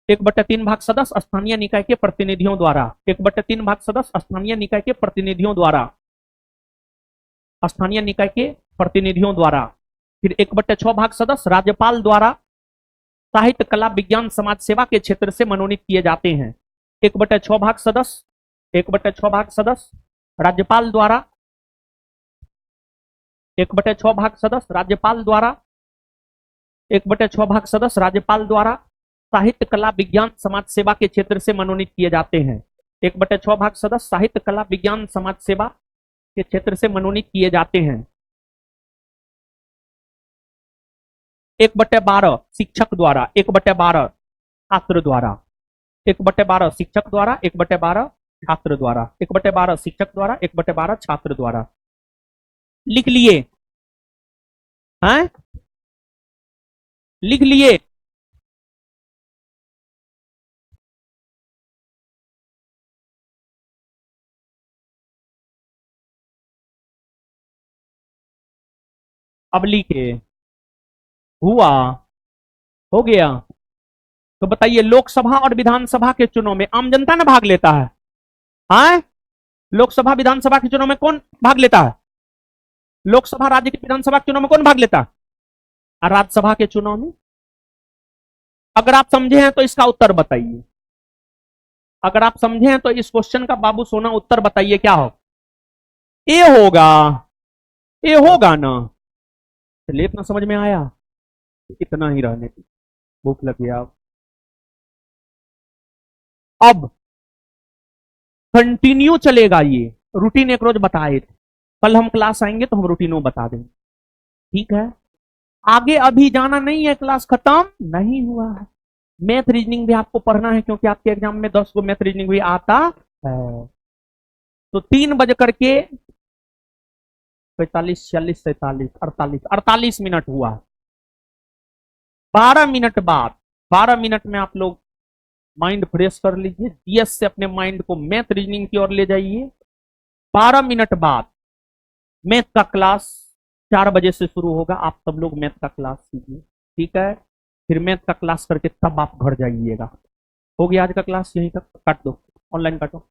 1/3 भाग सदस्य स्थानीय निकाय के प्रतिनिधियों द्वारा, 1/3 भाग सदस्य स्थानीय निकाय के प्रतिनिधियों द्वारा, स्थानीय निकाय के प्रतिनिधियों द्वारा। फिर 1/6 भाग सदस्य राज्यपाल द्वारा साहित्य, कला, विज्ञान, समाज सेवा के क्षेत्र से मनोनीत किए जाते हैं। 1/6 भाग सदस्य 1/6 भाग सदस्य राज्यपाल द्वारा 1/6 भाग सदस्य राज्यपाल द्वारा 1/6 भाग सदस्य राज्यपाल द्वारा साहित्य, कला, विज्ञान, समाज सेवा के क्षेत्र से मनोनीत किए जाते हैं। 1/6 भाग सदस्य साहित्य, कला, विज्ञान, समाज सेवा के क्षेत्र से मनोनीत किए जाते हैं। 1/12 शिक्षक द्वारा, 1/12 छात्र द्वारा, 1/12 शिक्षक द्वारा, 1/12 छात्र द्वारा, 1/12 शिक्षक द्वारा, 1/12 छात्र द्वारा। लिख लिए हैं? लिख लिए? अब लिखे, हुआ, हो गया? तो बताइए, लोकसभा और विधानसभा के चुनाव में आम जनता ना भाग लेता है? हाँ, लोकसभा विधानसभा के चुनाव में कौन भाग लेता है? लोकसभा राज्य के विधानसभा के चुनाव में कौन भाग लेता है? और राज्यसभा के चुनाव में? अगर आप समझे हैं तो इसका उत्तर बताइए। अगर आप समझे हैं तो इस क्वेश्चन का बाबू सोना उत्तर बताइए, क्या हो? ए होगा, ए होगा ना? चलिए, इतना समझ में आया, इतना ही रहने की, भूख लगी। अब कंटिन्यू चलेगा, ये रूटीन एक रोज बताए थे, कल हम क्लास आएंगे तो हम रूटीन वो बता देंगे। ठीक है, आगे अभी जाना नहीं है, क्लास खत्म नहीं हुआ है। मैथ रीजनिंग भी आपको पढ़ना है, क्योंकि आपके एग्जाम में 10 को मैथ रीजनिंग भी आता है। तो 3 बज करके 45, 46, 47, 48, 48 मिनट हुआ। 12 मिनट बाद, 12 मिनट में आप लोग माइंड फ्रेश कर लीजिए, जीएस से अपने माइंड को मैथ रीजनिंग की ओर ले जाइए। 12 मिनट बाद मैथ का क्लास 4 बजे से शुरू होगा, आप सब लोग मैथ का क्लास कीजिए। ठीक है, फिर मैथ का क्लास करके तब आप घर जाइएगा। हो गया आज का क्लास, यहीं तक काट दो, ऑनलाइन काटो।